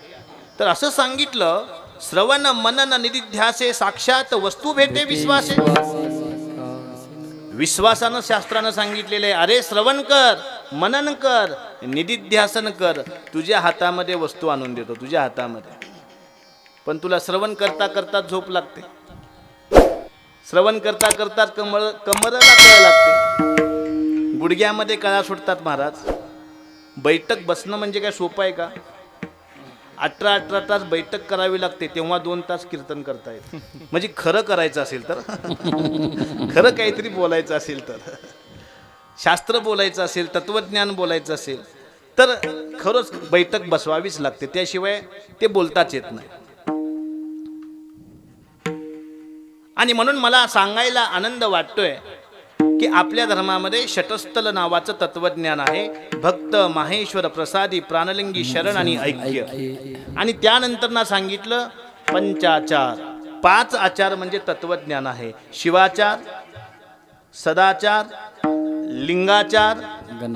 तर असं सांगितलं, श्रवण मनन निधिध्यासे साक्षात वस्तू भेटे विश्वासे. विश्वासानं शास्त्रानं सांगितलेलं आहे, अरे श्रवण कर, मनन कर, निधिध्यासन कर, तुझ्या हातामध्ये वस्तू आणून देतो, तुझ्या हातामध्ये. पण तुला श्रवण करता करता झोप लागते, श्रवण करता करता कमरला कळ लागते, गुडघ्यामध्ये कळा सुटतात. महाराज, बैठक बसणं म्हणजे काय सोपं आहे का? 18 तास बैठक करावी लागते, तेव्हा 2 तास कीर्तन करता येते. म्हणजे खरं करायचं असेल तर, खरं काहीतरी बोलायचं असेल तर, शास्त्र बोलायचं असेल, तत्वज्ञान बोलायचं असेल तर खरंच बैठक बसवावीच लागते, त्याशिवाय ते बोलताच येत नाही. आणि म्हणून मला सांगायला आनंद वाटतोय की आपल्या धर्मामध्ये षटस्थल नावाचं तत्वज्ञान आहे. भक्त माहेश्वर प्रसादी प्राणलिंगी शरण आणि ऐक्य. आणि त्यानंतर ना सांगितलं पंचाचार. 5 आचार म्हणजे तत्वज्ञान आहे. शिवाचार, सदाचार, लिंगाचार,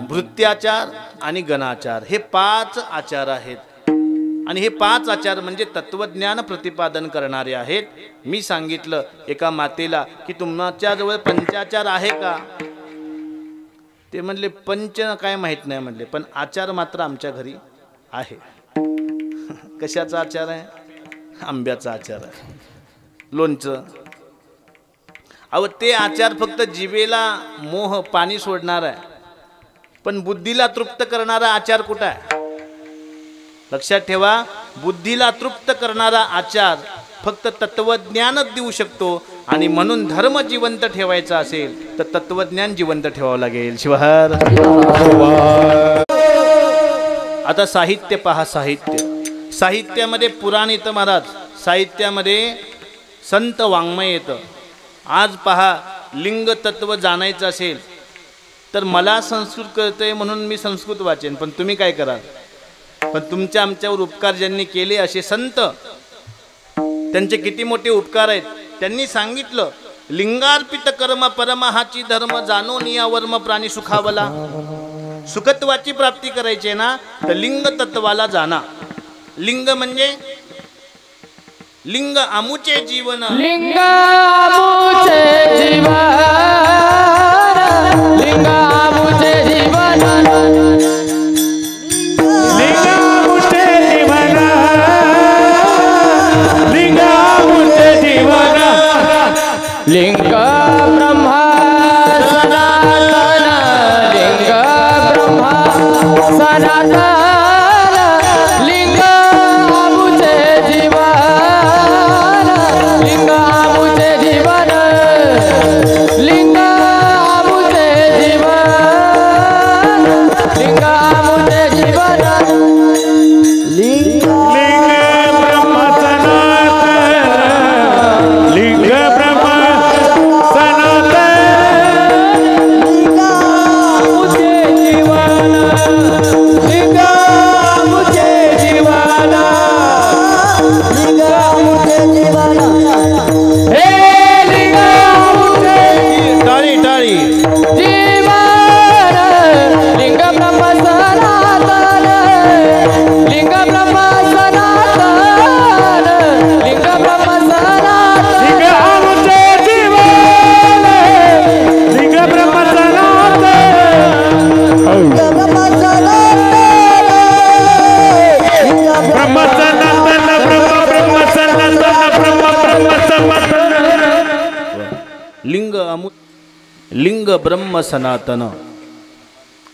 भृत्याचार आणि गणाचार. हे 5 आचार आहेत. आणि हे 5 आचार म्हणजे तत्वज्ञान प्रतिपादन करणारे आहेत. मी सांगितलं एका मातेला की तुमच्याजवळ पंचाचार आहे का? ते म्हणले पंच काय माहित नाही म्हणले, पण आचार मात्र आमच्या घरी आहे. कशाचा आचार आहे? आंब्याचा आचार आहे, लोणचं. अहो ते आचार फक्त जिभेला मोह पाणी सोडणार आहे, पण बुद्धीला तृप्त करणारा आचार कुठं आहे? लक्षात ठेवा, बुद्धीला तृप्त करणारा आचार फक्त तत्वज्ञानच देऊ शकतो. आणि म्हणून धर्म जिवंत ठेवायचा असेल तर तत्वज्ञान जिवंत ठेवावं लागेल. शिवहर. आता साहित्य पहा. साहित्यामध्ये पुराण येतं महाराज, साहित्यामध्ये संत वाङ्मय येतं. आज पहा, लिंग तत्व जाणायचं असेल तर मला संस्कृत कळतंय म्हणून मी संस्कृत वाचेन, पण तुम्ही काय कराल? पण तुमच्या आमच्यावर उपकार ज्यांनी केले असे संत, त्यांचे किती मोठे उपकार आहेत. त्यांनी सांगितलं लिंगार्पित कर्म परमहाची धर्म जानो निया वर्म प्राणी सुखावला. सुखत्वाची प्राप्ती करायची ना तर लिंग तत्वाला जाना. लिंग म्हणजे लिंग आमुचे जीवन. लिंग आमुचे जीवन, लिंग आमुचे जीवन, लिंग आमुचे जीवन, लिंग आमुचे जीवन. लिंग ब्रह्मा सनातन, लिंग ब्रह्मा सनातन, लिंग आमुचे जीवन, लिंग आमुचे जीवन, लिंग आमुचे जीवन, लिंग आमुचे जीवन. लिंग ब्रह्म सनातन, लिंग ब्रह्म लिंग ब्रह्म सनातन.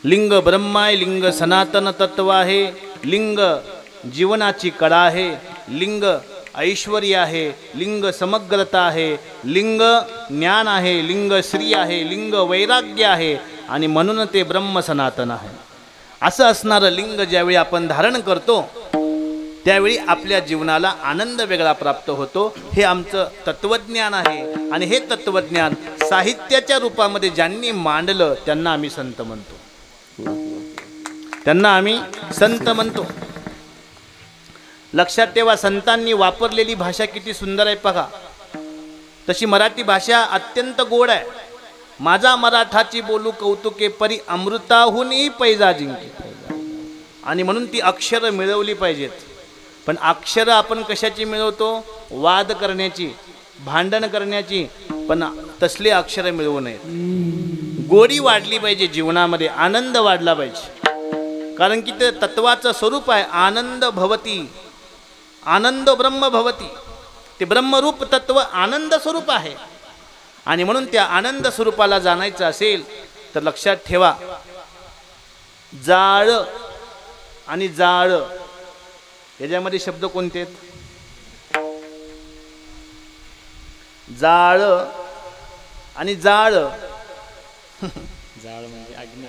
लिंग ब्रह्म आहे, लिंग सनातन तत्व आहे. लिंग जीवनाची कळा आहे, लिंग ऐश्वर्य आहे, लिंग समग्रता आहे, लिंग ज्ञान आहे, लिंग श्री आहे, लिंग वैराग्य आहे. आणि म्हणून ते ब्रह्म सनातन आहे. असं असणारं लिंग ज्यावेळी आपण धारण करतो त्यावेळी आपल्या जीवनाला आनंद वेगळा प्राप्त होतो. हे आमचं तत्वज्ञान आहे. आणि हे तत्वज्ञान साहित्याच्या रूपामध्ये ज्यांनी मांडलं त्यांना आम्ही संत म्हणतो. त्यांना आम्ही संत म्हणतो. लक्षात ठेवा, संतांनी वापरलेली भाषा किती सुंदर आहे बघा. तशी मराठी भाषा अत्यंत गोड आहे. माझा मराठाची बोलू कौतुके परी अमृताहूनही पैजा जिंके. आणि म्हणून ती अक्षरं मिळवली पाहिजेत. पण अक्षरं आपण कशाची मिळवतो? वाद करण्याची, भांडण करण्याची. पण तसले अक्षरं मिळवू नयेत. गोडी वाढली पाहिजे जीवनामध्ये, आनंद वाढला पाहिजे. कारण की ते तत्वाचं स्वरूप आहे आनंद भवती, आनंद ब्रह्म भवती. ते ब्रह्मरूप तत्व आनंद स्वरूप आहे. आणि म्हणून त्या आनंद स्वरूपाला जाणायचं असेल तर लक्षात ठेवा, जाळ आणि जाळ याच्यामध्ये शब्द कोणते आहेत? जाळ आणि जाळ. जाळ म्हणजे अग्नी.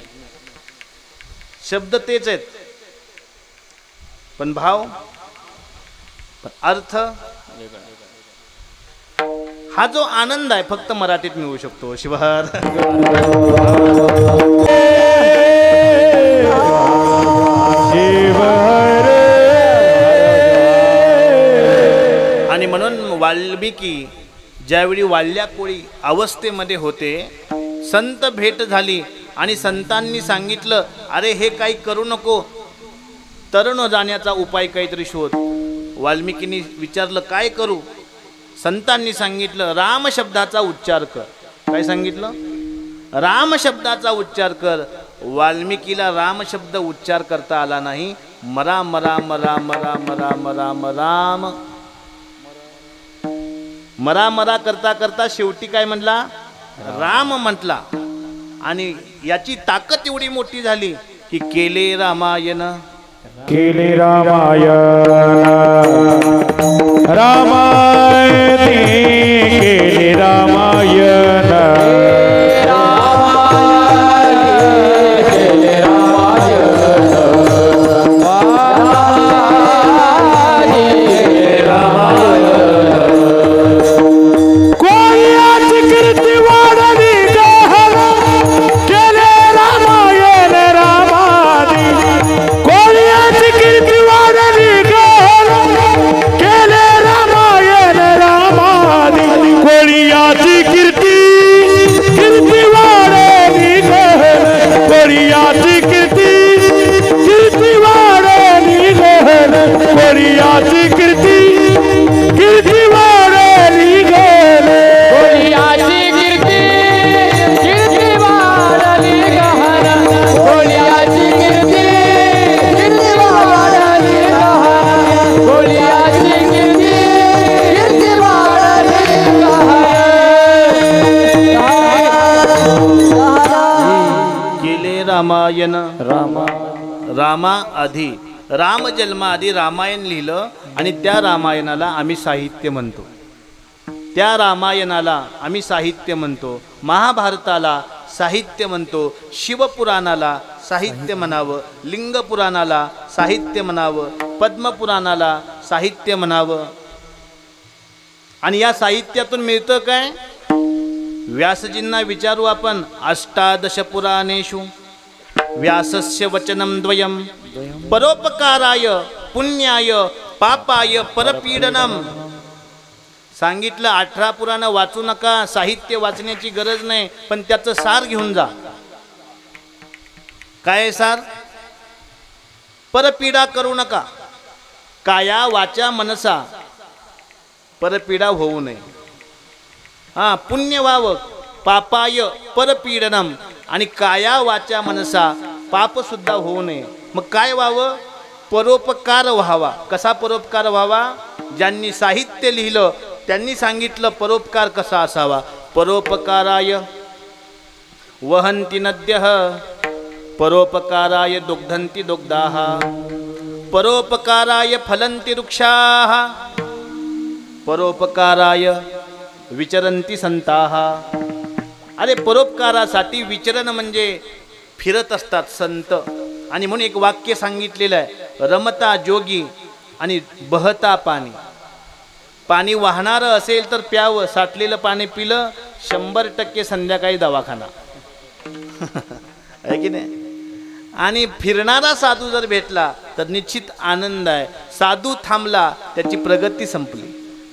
शब्द तेच आहेत पण भाव, पण अर्थ हा जो आनंद आहे फक्त मराठीत मिळू शकतो. शिवहर. आणि म्हणून वाल्मिकी ज्यावेळी वाल्या कोळी अवस्थेमध्ये होते, संत भेट झाली आणि संतांनी सांगितलं, अरे हे काही करू नको, तरुण जाण्याचा उपाय काहीतरी शोध. वाल्मिकींनी विचारलं काय करू? संतांनी सांगितलं राम शब्दाचा उच्चार कर. काय सांगितलं? राम शब्दाचा उच्चार कर. वाल्मिकीला राम शब्द उच्चार करता आला नाही. राम राम राम राम राम राम राम मरा मरा करता करता शेवटी काय म्हटला? राम म्हटला. आणि याची ताकद एवढी मोठी झाली की केले रामायण. केले रामायण रामायण केले रामायण रामायण. रामा आधी राम जन्माआधी रामायण लिहिलं आणि त्या रामायणाला आम्ही साहित्य म्हणतो. त्या रामायणाला आम्ही साहित्य म्हणतो. महाभारताला साहित्य म्हणतो. शिवपुराणाला साहित्य म्हणावं, लिंगपुराणाला साहित्य म्हणावं, पद्मपुराणाला साहित्य म्हणावं. आणि या साहित्यातून मिळतं काय? व्यासजींना विचारू आपण. अष्टादश पुराणेषु व्यासस्य वचनं द्वयं परोपकाराय पुण्याय पापाय परपीडनम. सांगितलं 18 पुराण वाचू नका, साहित्य वाचण्याची गरज नाही, पण त्याचं सार घेऊन जा. काय सार? परपीडा करू नका. काया वाचा मनसा परपीडा होऊ नये. पुण्य व्हावं, पापाय परपीडनम. आणि काया वाचा मनसा पाप सुद्धा होऊ नये. मग काय व्हावं? परोपकार व्हावा. कसा परोपकार व्हावा? ज्यांनी साहित्य लिहिलं त्यांनी सांगितलं परोपकार कसा असावा. परोपकाराय वहन्ति नद्यः परोपकाराय दुग्धन्ति दुग्धाः परोपकाराय फलन्ति वृक्षाः परोपकाराय विचरन्ति संताः. अरे परोपकारासाठी विचरण म्हणजे फिरत असतात संत. आणि म्हणून एक वाक्य सांगितलेलं आहे, रमता जोगी आणि बहता पाणी. पाणी वाहणारं असेल तर प्यावं, साठलेलं पाणी पिलं 100% संध्याकाळी दवाखाना. आहे की नाही? आणि फिरणारा साधू जर भेटला तर निश्चित आनंद आहे. साधू थांबला त्याची प्रगती संपली,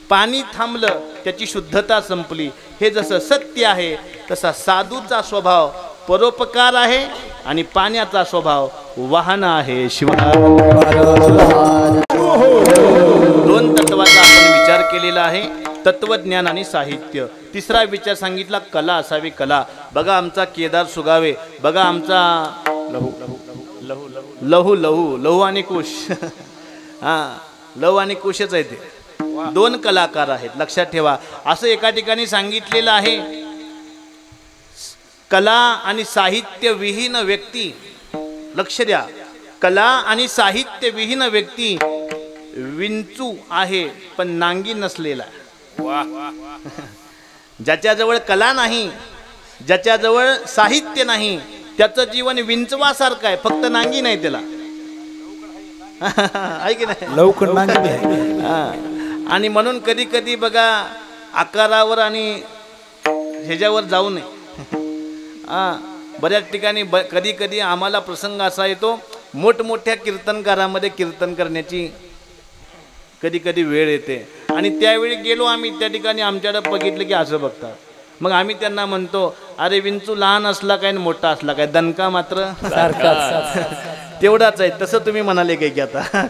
पाणी थांबलं त्याची शुद्धता संपली. हे जसं सत्य आहे तसा साधूचा स्वभाव परोपकार आहे आणि पाण्याचा स्वभाव वाहन आहे. शिवाय 2 तत्वाचा आपण विचार केलेला आहे, तत्वज्ञान आणि साहित्य. तिसरा विचार सांगितला कला असावी. कला बघा आमचा केदार सुगावे, बघा आमचा लहू आणि कुश. लहू आणि कुशच आहे ते. 2 कलाकार आहेत, लक्षात ठेवा. असं एका ठिकाणी सांगितलेलं आहे, कला आणि साहित्य विहीन व्यक्ती, लक्ष द्या, कला आणि साहित्य विहीन व्यक्ती विंचू आहे पण नांगी नसलेला. ज्याच्याजवळ कला नाही, ज्याच्याजवळ साहित्य नाही, त्याचं जीवन विंचवासारखं आहे, फक्त नांगी नाही त्याला. आहे की नाही? लवकर नांगी. आणि म्हणून कधी कधी बघा आकारावर आणि ह्याच्यावर जाऊ नये. बऱ्याच ठिकाणी कधी कधी आम्हाला प्रसंग असा येतो, मोठमोठ्या कीर्तनकारामध्ये कीर्तन करण्याची कधी कधी वेळ येते आणि त्यावेळी गेलो आम्ही त्या ठिकाणी, आमच्याकडे बघितलं की असं बघतात. मग आम्ही त्यांना म्हणतो, अरे विंचू लहान असला काय आणि मोठा असला काय, दणका मात्र तेवढाच आहे. तसं तुम्ही म्हणाले काय की आता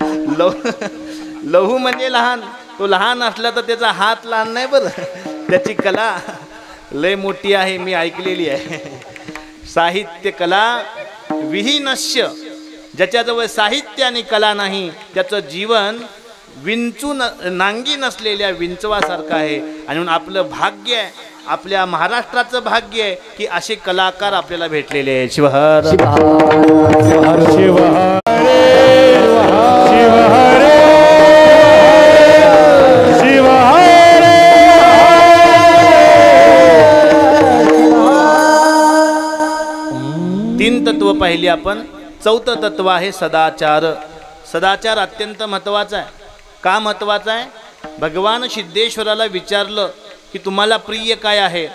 लहू म्हणजे लहान, तो लहान असला तर त्याचा हात लहान नाही बरं, त्याची कला लय मोठी आहे, मी ऐकलेली आहे. साहित्य कला विहीनस्य, ज्याच्याजवळ साहित्य आणि कला नाही त्याचं जीवन विंचू नांगी नसलेल्या विंचवासारखं आहे. आणि म्हणून आपलं भाग्य आहे, आपल्या महाराष्ट्राचं भाग्य आहे की असे कलाकार आपल्याला भेटलेले आहेत. शिवहर शिवहर तीन तत्व पाहिली आपण. चौथं तत्व आहे सदाचार. सदाचार अत्यंत महत्वाचा आहे. का महत्वाचा आहे? भगवान सिद्धेश्वराला विचारलं की तुम्हाला प्रिय काय आहे,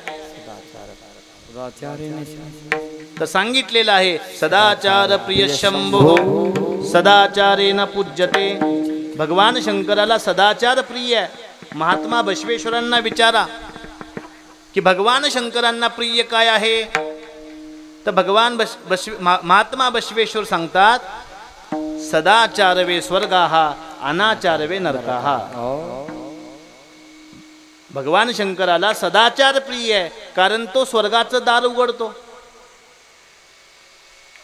तर सांगितलेलं आहे सदाचार प्रिय शंभो सदाचारेन पूज्यते. भगवान शंकराला सदाचार प्रिय आहे. महात्मा बसवेश्वरांना विचारा की भगवान शंकरांना प्रिय काय आहे, तर भगवान महात्मा बसवेश्वर सांगतात सदाचार वे स्वर्गाः अनाचार वे नरकाः. भगवान शंकराला सदाचार प्रिय आहे कारण तो स्वर्गाचं दार उघडतो.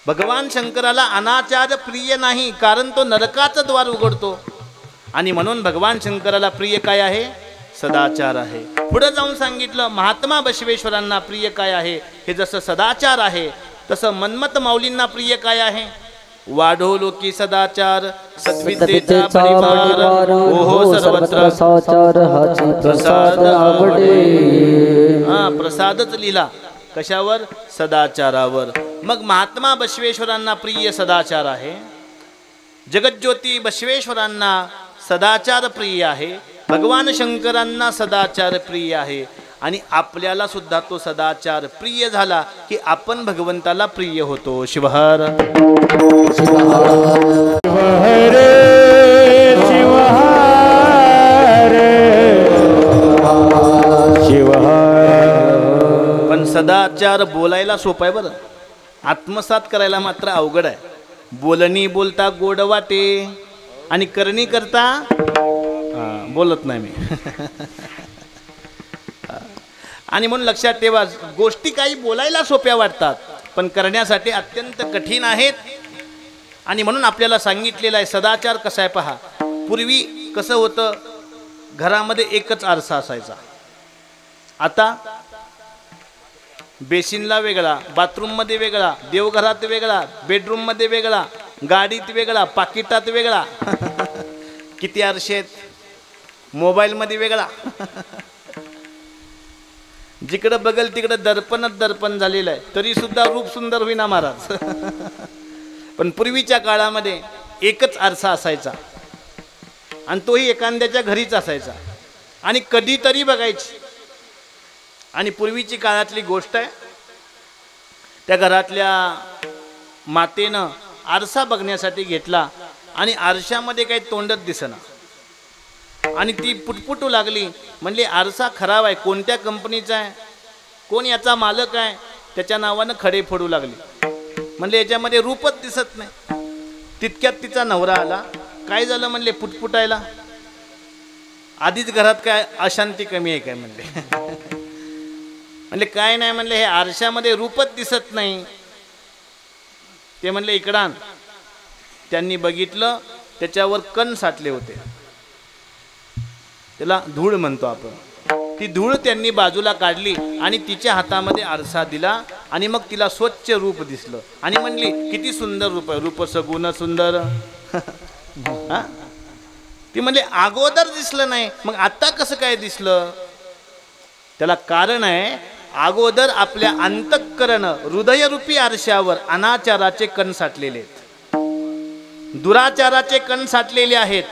भगवान शंकराला अनाचार प्रिय नाही कारण तो नरकाचं द्वार उघडतो. आणि म्हणून भगवान शंकराला प्रिय काय आहे? सदाचार आहे. पुढे जाऊन सांगितलं महात्मा बसवेश्वरांना प्रिय काय आहे. हे जसं सदाचार आहे तसं मन्मथ माऊलींना प्रिय काय आहे? वाढो लोकी सदाचार सद्विद्येचा परिवार ओहो सर्वत्र प्रसाद आवडे. प्रसादच लिहिला कशावर? सदाचारावर. मग महात्मा बसवेश्वरांना प्रिय सदाचार आहे. जगज्योती बसवेश्वरांना सदाचार प्रिय आहे. भगवान शंकरांना सदाचार प्रिय आहे. आणि आपल्याला सुद्धा तो सदाचार प्रिय झाला की आपण भगवंताला प्रिय होतो. शिवहर पण सदाचार बोलायला सोपं आहे बरं, आत्मसात करायला मात्र अवघड आहे. बोलणी बोलता गोड वाटे आणि करणी करता बोलत नाही मी. आणि म्हणून लक्षात ठेवा, गोष्टी काही बोलायला सोप्या वाटतात पण करण्यासाठी अत्यंत कठीण आहेत. आणि म्हणून आपल्याला सांगितलेलं आहे सदाचार कसा आहे पहा. पूर्वी कसं होतं, घरामध्ये एकच आरसा असायचा. आता बेसिनला वेगळा, बाथरूममध्ये वेगळा, देवघरात वेगळा, बेडरूममध्ये वेगळा, गाडीत वेगळा, पाकिटात वेगळा. किती आरसे आहेत. मोबाईलमध्ये वेगळा. जिकडं बघल तिकडं दर्पणच दर्पण झालेलं आहे. तरी सुद्धा रूप सुंदर होईना महाराज. पण पूर्वीच्या काळामध्ये एकच आरसा असायचा आणि तोही एखाद्याच्या घरीच असायचा आणि कधीतरी बघायची. आणि पूर्वीची काळातली गोष्ट आहे, त्या घरातल्या मातेनं आरसा बघण्यासाठी घेतला आणि आरशामध्ये काही तोंडच दिसेना आणि ती पुटपुटू लागली. म्हणले आरसा खराब आहे, कोणत्या कंपनीचा आहे, कोण याचा मालक आहे, त्याच्या नावानं खडे फोडू लागली. म्हणले याच्यामध्ये रूपच दिसत नाही. तितक्यात तिचा नवरा आला. काय झालं म्हणले पुटपुटायला. आधीच घरात काय अशांती कमी आहे काय म्हणले. म्हणले काय नाही म्हणले, हे आरशामध्ये रूपच दिसत नाही. ते म्हणले इकडं आण. त्यांनी बघितलं, त्याच्यावर कण साठले होते. त्याला धूळ म्हणतो आपण. ती धूळ त्यांनी बाजूला काढली आणि तिच्या हातामध्ये आरसा दिला आणि मग तिला स्वच्छ रूप दिसलं आणि म्हणली किती सुंदर रूप आहे, रूप सगुण सुंदर. ती म्हणले अगोदर दिसलं नाही, मग आता कसं काय दिसलं. त्याला कारण आहे, अगोदर आपल्या अंतःकरण हृदयरूपी आरशावर अनाचाराचे कण साठलेले आहेत, दुराचाराचे कण साठलेले आहेत.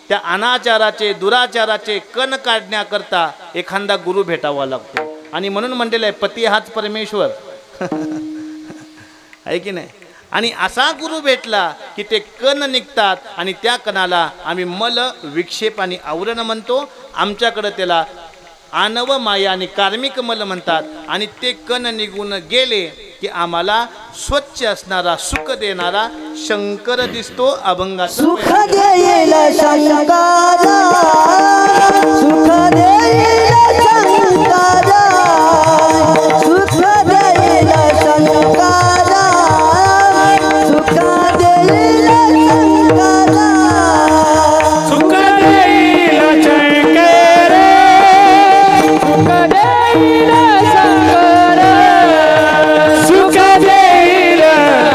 त्या अनाचाराचे दुराचाराचे कण काढण्याकरता एखादा गुरु भेटावा लागतो. आणि म्हणून म्हणलेलं आहे पती हाच परमेश्वर आहे की नाही. आणि असा गुरु भेटला की ते कण निघतात आणि त्या कणाला आम्ही मल विक्षेप आणि आवरण म्हणतो. आमच्याकडं त्याला आनव माया आणि कार्मिक मल म्हणतात. आणि ते कण निघून गेले की आम्हाला स्वच्छ असणारा सुख देणारा शंकर दिसतो अभंगात. सुख देईल शंकरा, सुख देईल शंकरा, सुख देईल शंकरा, सुख देईल शंकरा, सुख देईल शंकर, सुख देईल शंकर,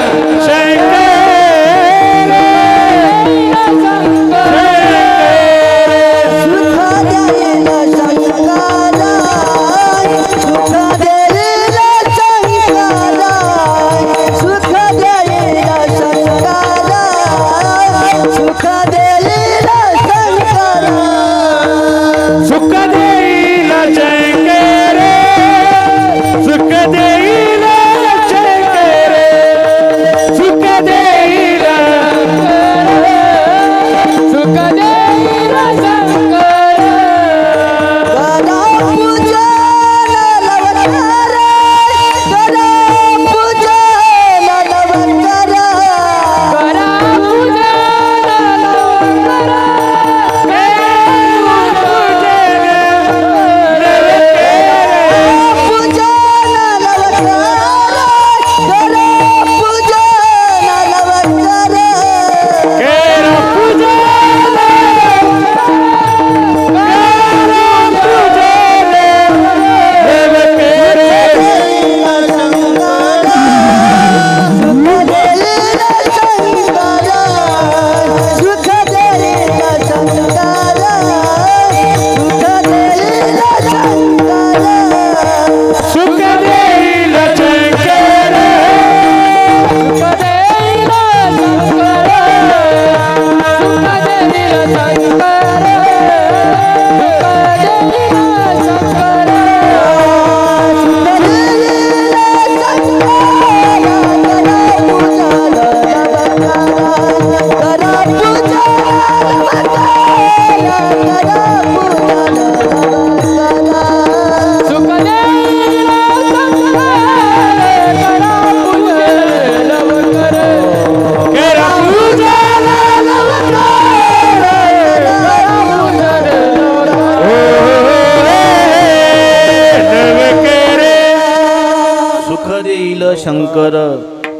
सुख देईल शंकर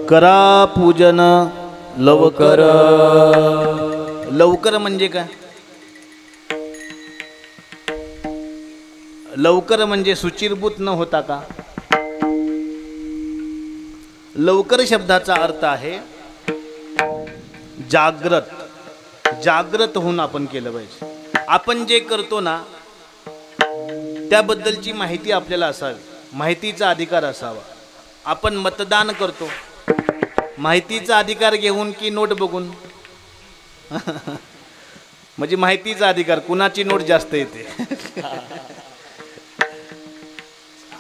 करा पूजन लवकर. लवकर म्हणजे काय? लवकर म्हणजे सुचिरभूत न होता का? लवकर शब्दाचा अर्थ आहे जागृत. जागृत होऊन आपण केलं पाहिजे. आपण जे करतो ना त्याबद्दलची माहिती आपल्याला असावी. माहितीचा अधिकार असावा. आपण मतदान करतो माहितीचा अधिकार घेऊन की नोट बघून? म्हणजे माहितीचा अधिकार कुणाची नोट जास्त येते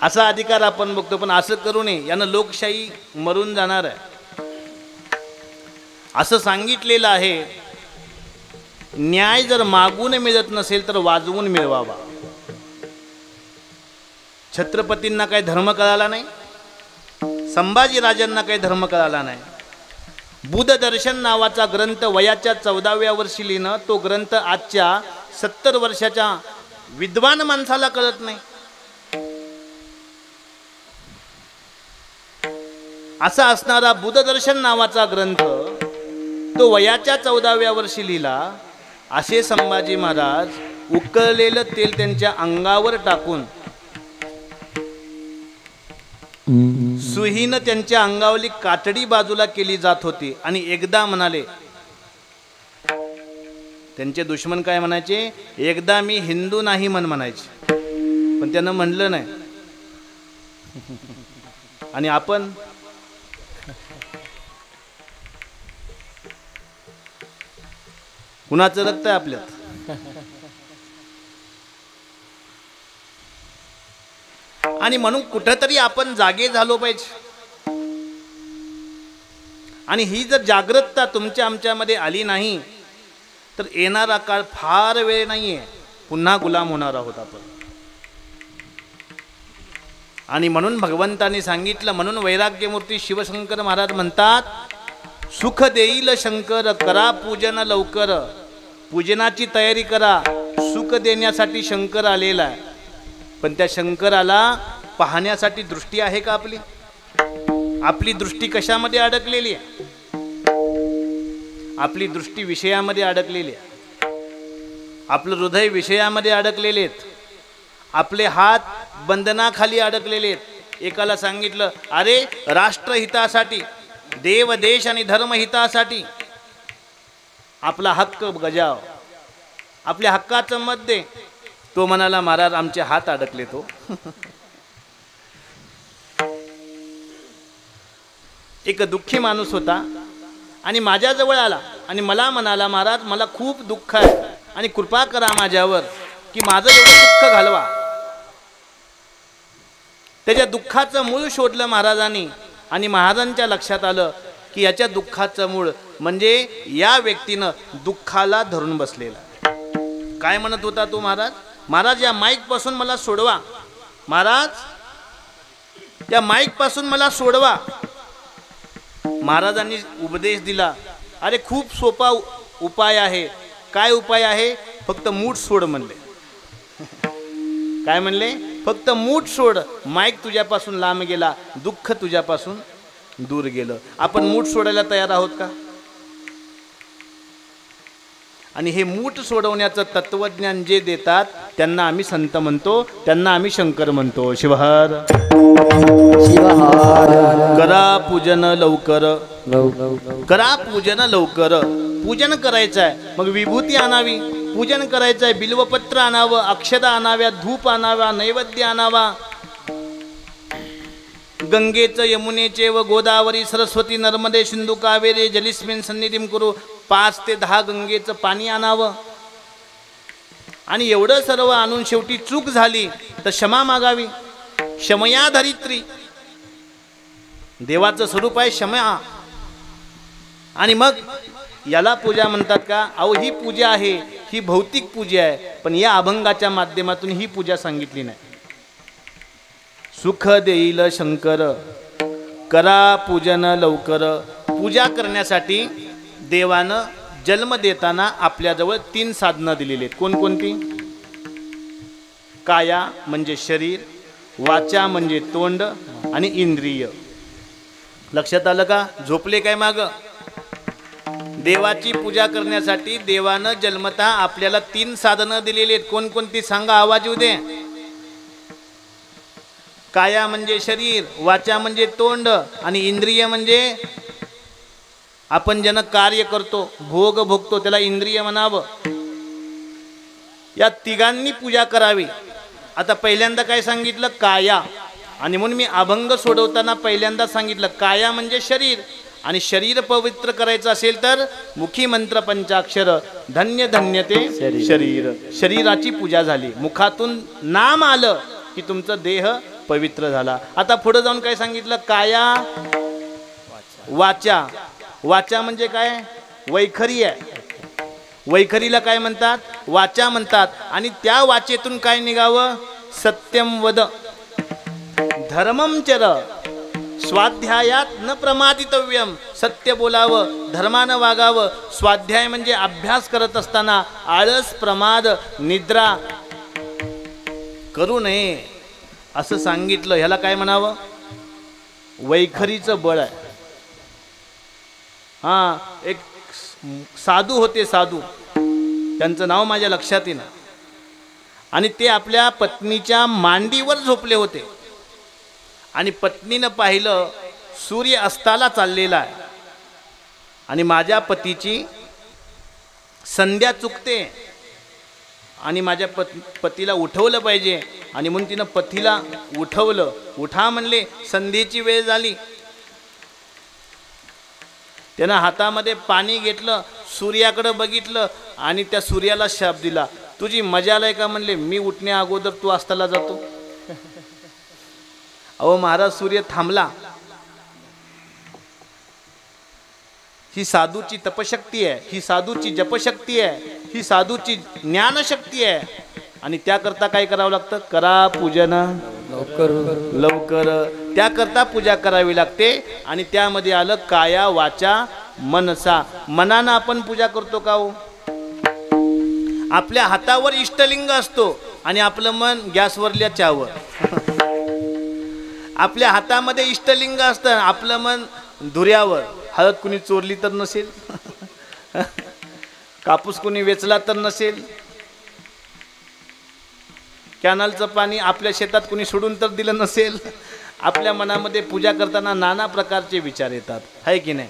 असा अधिकार आपण बघतो. पण असं करू नये. यानं लोकशाही मरून जाणार आहे असं सांगितलेलं आहे. न्याय जर मागून मिळत नसेल तर वाजवून मिळवावा. छत्रपतींना काही धर्म कळाला नाही. संभाजीराजांना काही धर्म कळाला नाही. बुद्धदर्शन नावाचा ग्रंथ वयाच्या 14व्या वर्षी लिहिणं, तो ग्रंथ आजच्या 70 वर्षाच्या विद्वान माणसाला कळत नाही. असा असणारा बुद्धदर्शन नावाचा ग्रंथ तो वयाच्या 14व्या वर्षी लिहिला. असे संभाजी महाराज उकळलेलं तेल त्यांच्या अंगावर टाकून सुहीनं त्यांच्या अंगावली कातडी बाजूला केली जात होती. आणि एकदा म्हणाले, त्यांचे दुश्मन काय म्हणायचे, एकदा मी हिंदू नाही म्हणायचे. पण त्यानं म्हणलं नाही. आणि आपण कुणाचं रक्त आहे आपल्यात? आणि म्हणून कुठंतरी आपण जागे झालो पाहिजे. आणि ही जर जागृतता तुमच्या आमच्यामध्ये आली नाही तर येणारा काळ फार वेळ नाहीये, पुन्हा गुलाम होणार आहोत आपण. आणि म्हणून भगवंतांनी सांगितलं, म्हणून वैराग्यमूर्ती शिवशंकर महाराज म्हणतात, सुख देईल शंकर करा पूजन लवकर. पूजनाची तयारी करा, सुख देण्यासाठी शंकर आलेला आहे. पण त्या शंकराला पाहण्यासाठी दृष्टी आहे का आपली? आपली दृष्टी कशामध्ये अडकलेली आहे? आपली दृष्टी विषयामध्ये अडकलेली आहे. आपलं हृदय विषयामध्ये अडकलेले आहेत. आपले हात बंधनाखाली अडकलेले आहेत. एकाला सांगितलं, अरे राष्ट्रहितासाठी, देव देश आणि धर्महितासाठी आपला हक्क बजाव, आपल्या हक्काचं मत दे. तो म्हणाला, महाराज आमचे हात अडकले. तो एक दुःखी माणूस होता आणि माझ्याजवळ आला आणि मला म्हणाला, महाराज मला खूप दुःख आहे आणि कृपा करा माझ्यावर की माझं एवढं दुःख घालवा. त्याच्या दुःखाचं मूळ शोधलं महाराजांनी आणि महाराजांच्या लक्षात आलं की याच्या दुःखाचं मूळ म्हणजे या व्यक्तीनं दुःखाला धरून बसलेला. काय म्हणत होता तो महाराज? महाराज या माईक पासून मला सोडवा, महाराज या माईक पासून मला सोडवा. महाराजांनी उपदेश दिला, अरे खूप सोपा उपाय आहे. काय उपाय आहे? फक्त मूठ सोड म्हणले. काय म्हणले? फक्त मूठ सोड. माईक तुझ्यापासून लांब गेला, दुःख तुझ्यापासून दूर गेलं. आपण मूठ सोडायला तयार आहोत का? आणि हे मूठ सोडवण्याचं तत्वज्ञान जे देतात त्यांना आम्ही संत म्हणतो, त्यांना आम्ही शंकर म्हणतो. शिवहर करा पूजन लवकर, करा पूजन लवकर. पूजन करायचं आहे, मग विभूती आणावी. पूजन करायचं आहे, बिल्वपत्र आणावं, अक्षदा आणाव्या, धूप आणावा, नैवेद्य आणावा. गंगेचं, यमुनेचे व गोदावरी, सरस्वती, नर्मदे, सिंधू, कावेरी जलिस्मिन सन्निधिम करू. 5 ते 10 गंगेचं पाणी आणावं. आणि एवढं सर्व आणून शेवटी चूक झाली तर क्षमा मागावी. क्षमया धरित्री, देवाचं स्वरूप आहे क्षमा. आणि मग याला पूजा म्हणतात का? अहो ही पूजा आहे, ही भौतिक पूजा आहे. पण या अभंगाच्या माध्यमातून ही पूजा सांगितली नाही. सुख देईल शंकर करा पूजन लवकर. पूजा करण्यासाठी देवानं जन्म देताना आपल्याजवळ 3 साधनं दिलेली आहेत. कोणकोणती? काया म्हणजे शरीर, वाचा म्हणजे तोंड आणि इंद्रिय. लक्षात आलं का? झोपले काय माग? देवाची पूजा करण्यासाठी देवानं जन्मतः आपल्याला 3 साधनं दिलेली आहेत. कोणकोणती सांगा, आवाज येऊ दे. काया म्हणजे शरीर, वाचा म्हणजे तोंड आणि इंद्रिय म्हणजे आपण ज्यानं कार्य करतो, भोग भोगतो त्याला इंद्रिय म्हणावं. या तिघांनी पूजा करावी. आता पहिल्यांदा काय सांगितलं? काया. आणि म्हणून मी अभंग सोडवताना पहिल्यांदा सांगितलं काया म्हणजे शरीर. आणि शरीर पवित्र करायचं असेल तर मुखी मंत्र पंचाक्षर, धन्य धन्य ते शरीर. शरीराची पूजा झाली. मुखातून नाम आलं की तुमचा देह पवित्र झाला. आता पुढे जाऊन काय सांगितलं? काया वाचा. वाचा म्हणजे काय? वैखरी आहे. वैखरीला काय म्हणतात? वाचा म्हणतात. आणि त्या वाचेतून काय निघावं? सत्यम वद, धर्मम चर, स्वाध्यायात न प्रमादितव्यम. सत्य बोलावं, धर्मानं वागावं. स्वाध्याय म्हणजे अभ्यास करत असताना आळस, प्रमाद, निद्रा करू नये असं सांगितलं. ह्याला काय म्हणावं? वैखरीचं बळ आहे. हां, एक साधू होते, साधू, त्यांचं नाव माझ्या लक्षात येईना. आणि ते आपल्या पत्नीच्या मांडीवर झोपले होते. आणि पत्नीनं पाहिलं सूर्य अस्ताला चाललेला आहे आणि माझ्या पतीची संध्या चुकते आणि माझ्या पतीला उठवलं पाहिजे. आणि म्हणून तिनं पतीला उठवलं. उठा म्हणले, संध्येची वेळ झाली. त्यानं हातामध्ये पाणी घेतलं, सूर्याकडे बघितलं आणि त्या सूर्याला शाप दिला, तुझी मजा आलाय का म्हणले, मी उठण्या अगोदर तू अस्ताला जातो. अहो महाराज, सूर्य थांबला. ही साधूची तपशक्ती आहे, ही साधूची जपशक्ती आहे, ही साधूची ज्ञानशक्ती आहे. आणि त्याकरता काय करावं लागतं? करा पूजन लवकर. त्याकरता पूजा करावी लागते. आणि त्यामध्ये आलं काया वाचा मनसा. मनानं आपण पूजा करतो का हो? आपल्या हातावर इष्टलिंग असतो आणि आपलं मन गॅसवरल्या चहावर. आपल्या हातामध्ये इष्टलिंग असतं, आपलं मन धुऱ्यावर. हळद कुणी चोरली तर नसेल, कापूस कुणी वेचला तर नसेल, कॅनलचं पाणी आपल्या शेतात कुणी सोडून तर दिलं नसेल. आपल्या मनामध्ये पूजा करताना नाना प्रकारचे विचार येतात, आहे की नाही?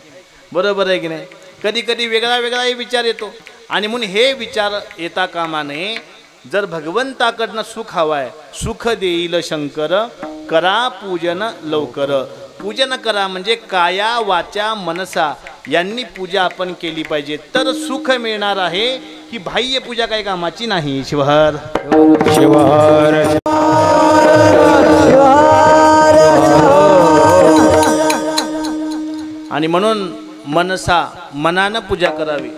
बरोबर आहे की नाही? कधी कधी वेगळा वेगळाही विचार येतो. आणि म्हणून हे विचार येता कामा नये. जर भगवंताकडनं सुख हवाय, सुख देईल शंकर, करा पूजन लवकर. पूजन करा म्हणजे काया वाचा मनसा यांनी पूजा आपण केली पाहिजे, तर सुख मिळणार आहे. की बाह्य पूजा काही कामाची नाही. शिवहर शिवहर आणि म्हणून मनसा मनानं पूजा करावी.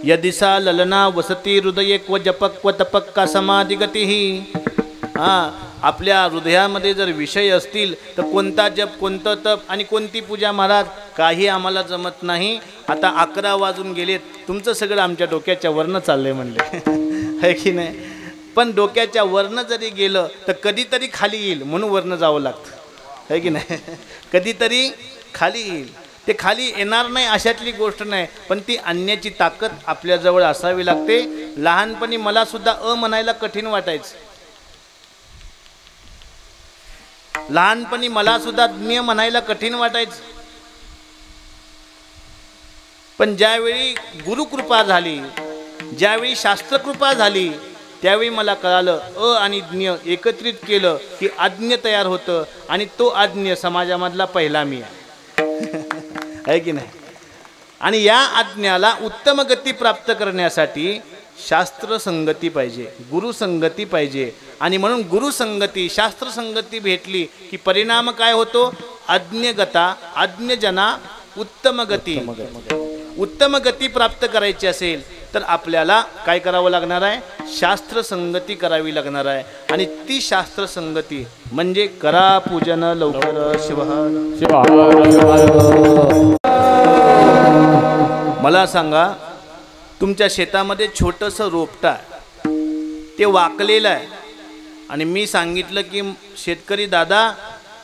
यदिसा ललना वसती हृदये क्व जपक क्व तपक का समाधी गती. आपल्या हृदयामध्ये जर विषय असतील तर कोणता जप, कोणतं तप आणि कोणती पूजा महाराज काही आम्हाला जमत नाही. आता 11 वाजून गेलेत, तुमचं सगळं आमच्या डोक्याच्या वरनं चाललंय म्हणले, है की नाही? पण डोक्याच्या वरनं जरी गेलं तर कधीतरी खाली येईल, म्हणून वरनं जावं लागतं, है की नाही? कधीतरी खाली येईल. ते खाली येणार नाही अशातली गोष्ट नाही, पण ती आणण्याची ताकद आपल्याजवळ असावी लागते. लहानपणी मला सुद्धा म्हणायला कठीण वाटायचं. लहानपणी मला सुद्धा ज्ञ म्हणायला कठीण वाटायचं. पण ज्यावेळी गुरुकृपा झाली, ज्यावेळी शास्त्रकृपा झाली, त्यावेळी मला कळालं आणि ज्ञ एकत्रित केलं की आज्ञ तयार होतं. आणि तो आज्ञ समाजामधला पहिला मी आहे की नाही? आणि या आज्ञाला उत्तम गती प्राप्त करण्यासाठी शास्त्र संगती पाहिजे, गुरु संगती पाहिजे. आणि म्हणून गुरु संगती, शास्त्र संगती भेटली की परिणाम काय होतो? आज्ञगता, आज्ञजना उत्तम गती. उत्तम गती प्राप्त करायची असेल तर आपल्याला काय करावं लागणार आहे? शास्त्र संगती करावी लागणार आहे. आणि ती शास्त्र संगती म्हणजे करा पूजन लवकर. शिवहर मला सांगा, तुमच्या शेतामध्ये छोटंसं रोपटं आहे, ते वाकलेलं आहे. आणि मी सांगितलं की शेतकरी दादा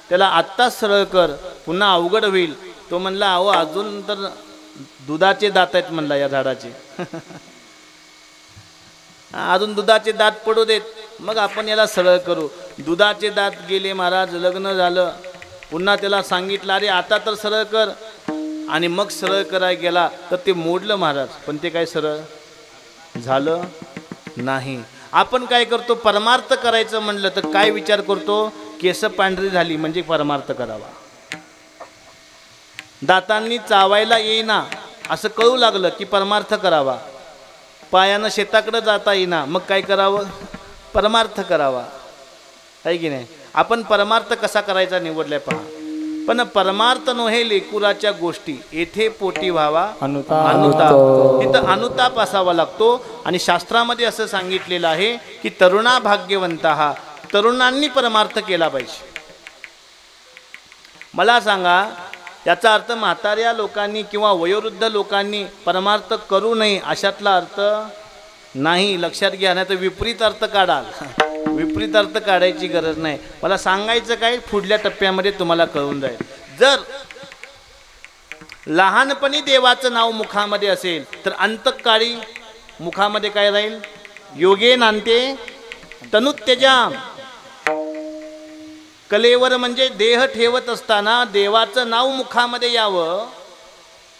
त्याला आत्ताच सरळ कर, पुन्हा अवघड होईल. तो म्हणला अहो अजून तर दुधाचे दात आहेत म्हणला या झाडाचे. अजून दुधाचे दात पडू देत, मग आपण याला सरळ करू. दुधाचे दात गेले महाराज, लग्न झालं, पुन्हा त्याला सांगितलं अरे आता तर सरळ कर. आणि मग सरळ करायला गेला तर ते मोडलं महाराज, पण ते काय सरळ झालं नाही. आपण काय करतो? परमार्थ करायचं म्हणलं तर काय विचार करतो? केस पांढरी झाली म्हणजे परमार्थ करावा. दातांनी चावायला येईना असं कळू लागलं की परमार्थ करावा. पायानं शेताकडे जाता येईना, मग काय करावं? परमार्थ करावा, आहे की नाही? आपण परमार्थ कसा करायचा निवडलाय पहा. पण परमार्थ नव्हे लेकुराच्या गोष्टी, येथे पोटी व्हावा अनुताप. इथं अनुताप असावा लागतो. आणि शास्त्रामध्ये असं सांगितलेलं आहे की तरुणा भाग्यवंता, तरुणांनी परमार्थ केला पाहिजे. मला सांगा, याचा अर्थ म्हाताऱ्या लोकांनी किंवा वयोवृद्ध लोकांनी परमार्थ करू नये अशातला अर्थ नाही. लक्षात घ्या, नाही तर विपरीत अर्थ काढाल. विपरीत अर्थ काढायची गरज नाही. मला सांगायचं काय, पुढल्या टप्प्यामध्ये तुम्हाला कळून जाईल. जर लहानपणी देवाचं नाव मुखामध्ये असेल तर अंतकाळी मुखामध्ये काय राहील? योगे नांते तनुत्यजाम. कलेवर म्हणजे देह ठेवत असताना देवाचं नाव मुखामध्ये यावं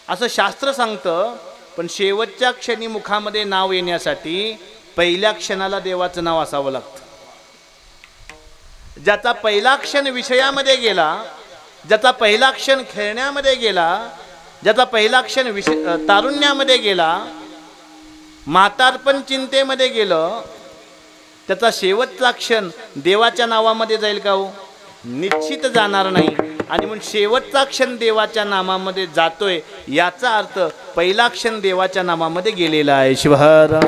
असं शास्त्र सांगतं. पण शेवटच्या क्षणी मुखामध्ये नाव येण्यासाठी पहिल्या क्षणाला देवाचं नाव असावं लागतं. ज्याचा पहिला क्षण विषयामध्ये गेला, ज्याचा पहिला क्षण खेळण्यामध्ये गेला, ज्याचा पहिला क्षण तारुण्यामध्ये गेला, म्हातारपण चिंतेमध्ये गेलं, त्याचा शेवटचा क्षण देवाच्या नावामध्ये जाईल का हो? निश्चित जाणार नाही. आणि म्हणून शेवटचा क्षण देवाच्या नामामध्ये जातोय याचा अर्थ पहिला क्षण देवाच्या नामामध्ये गेलेला आहे. शिवहर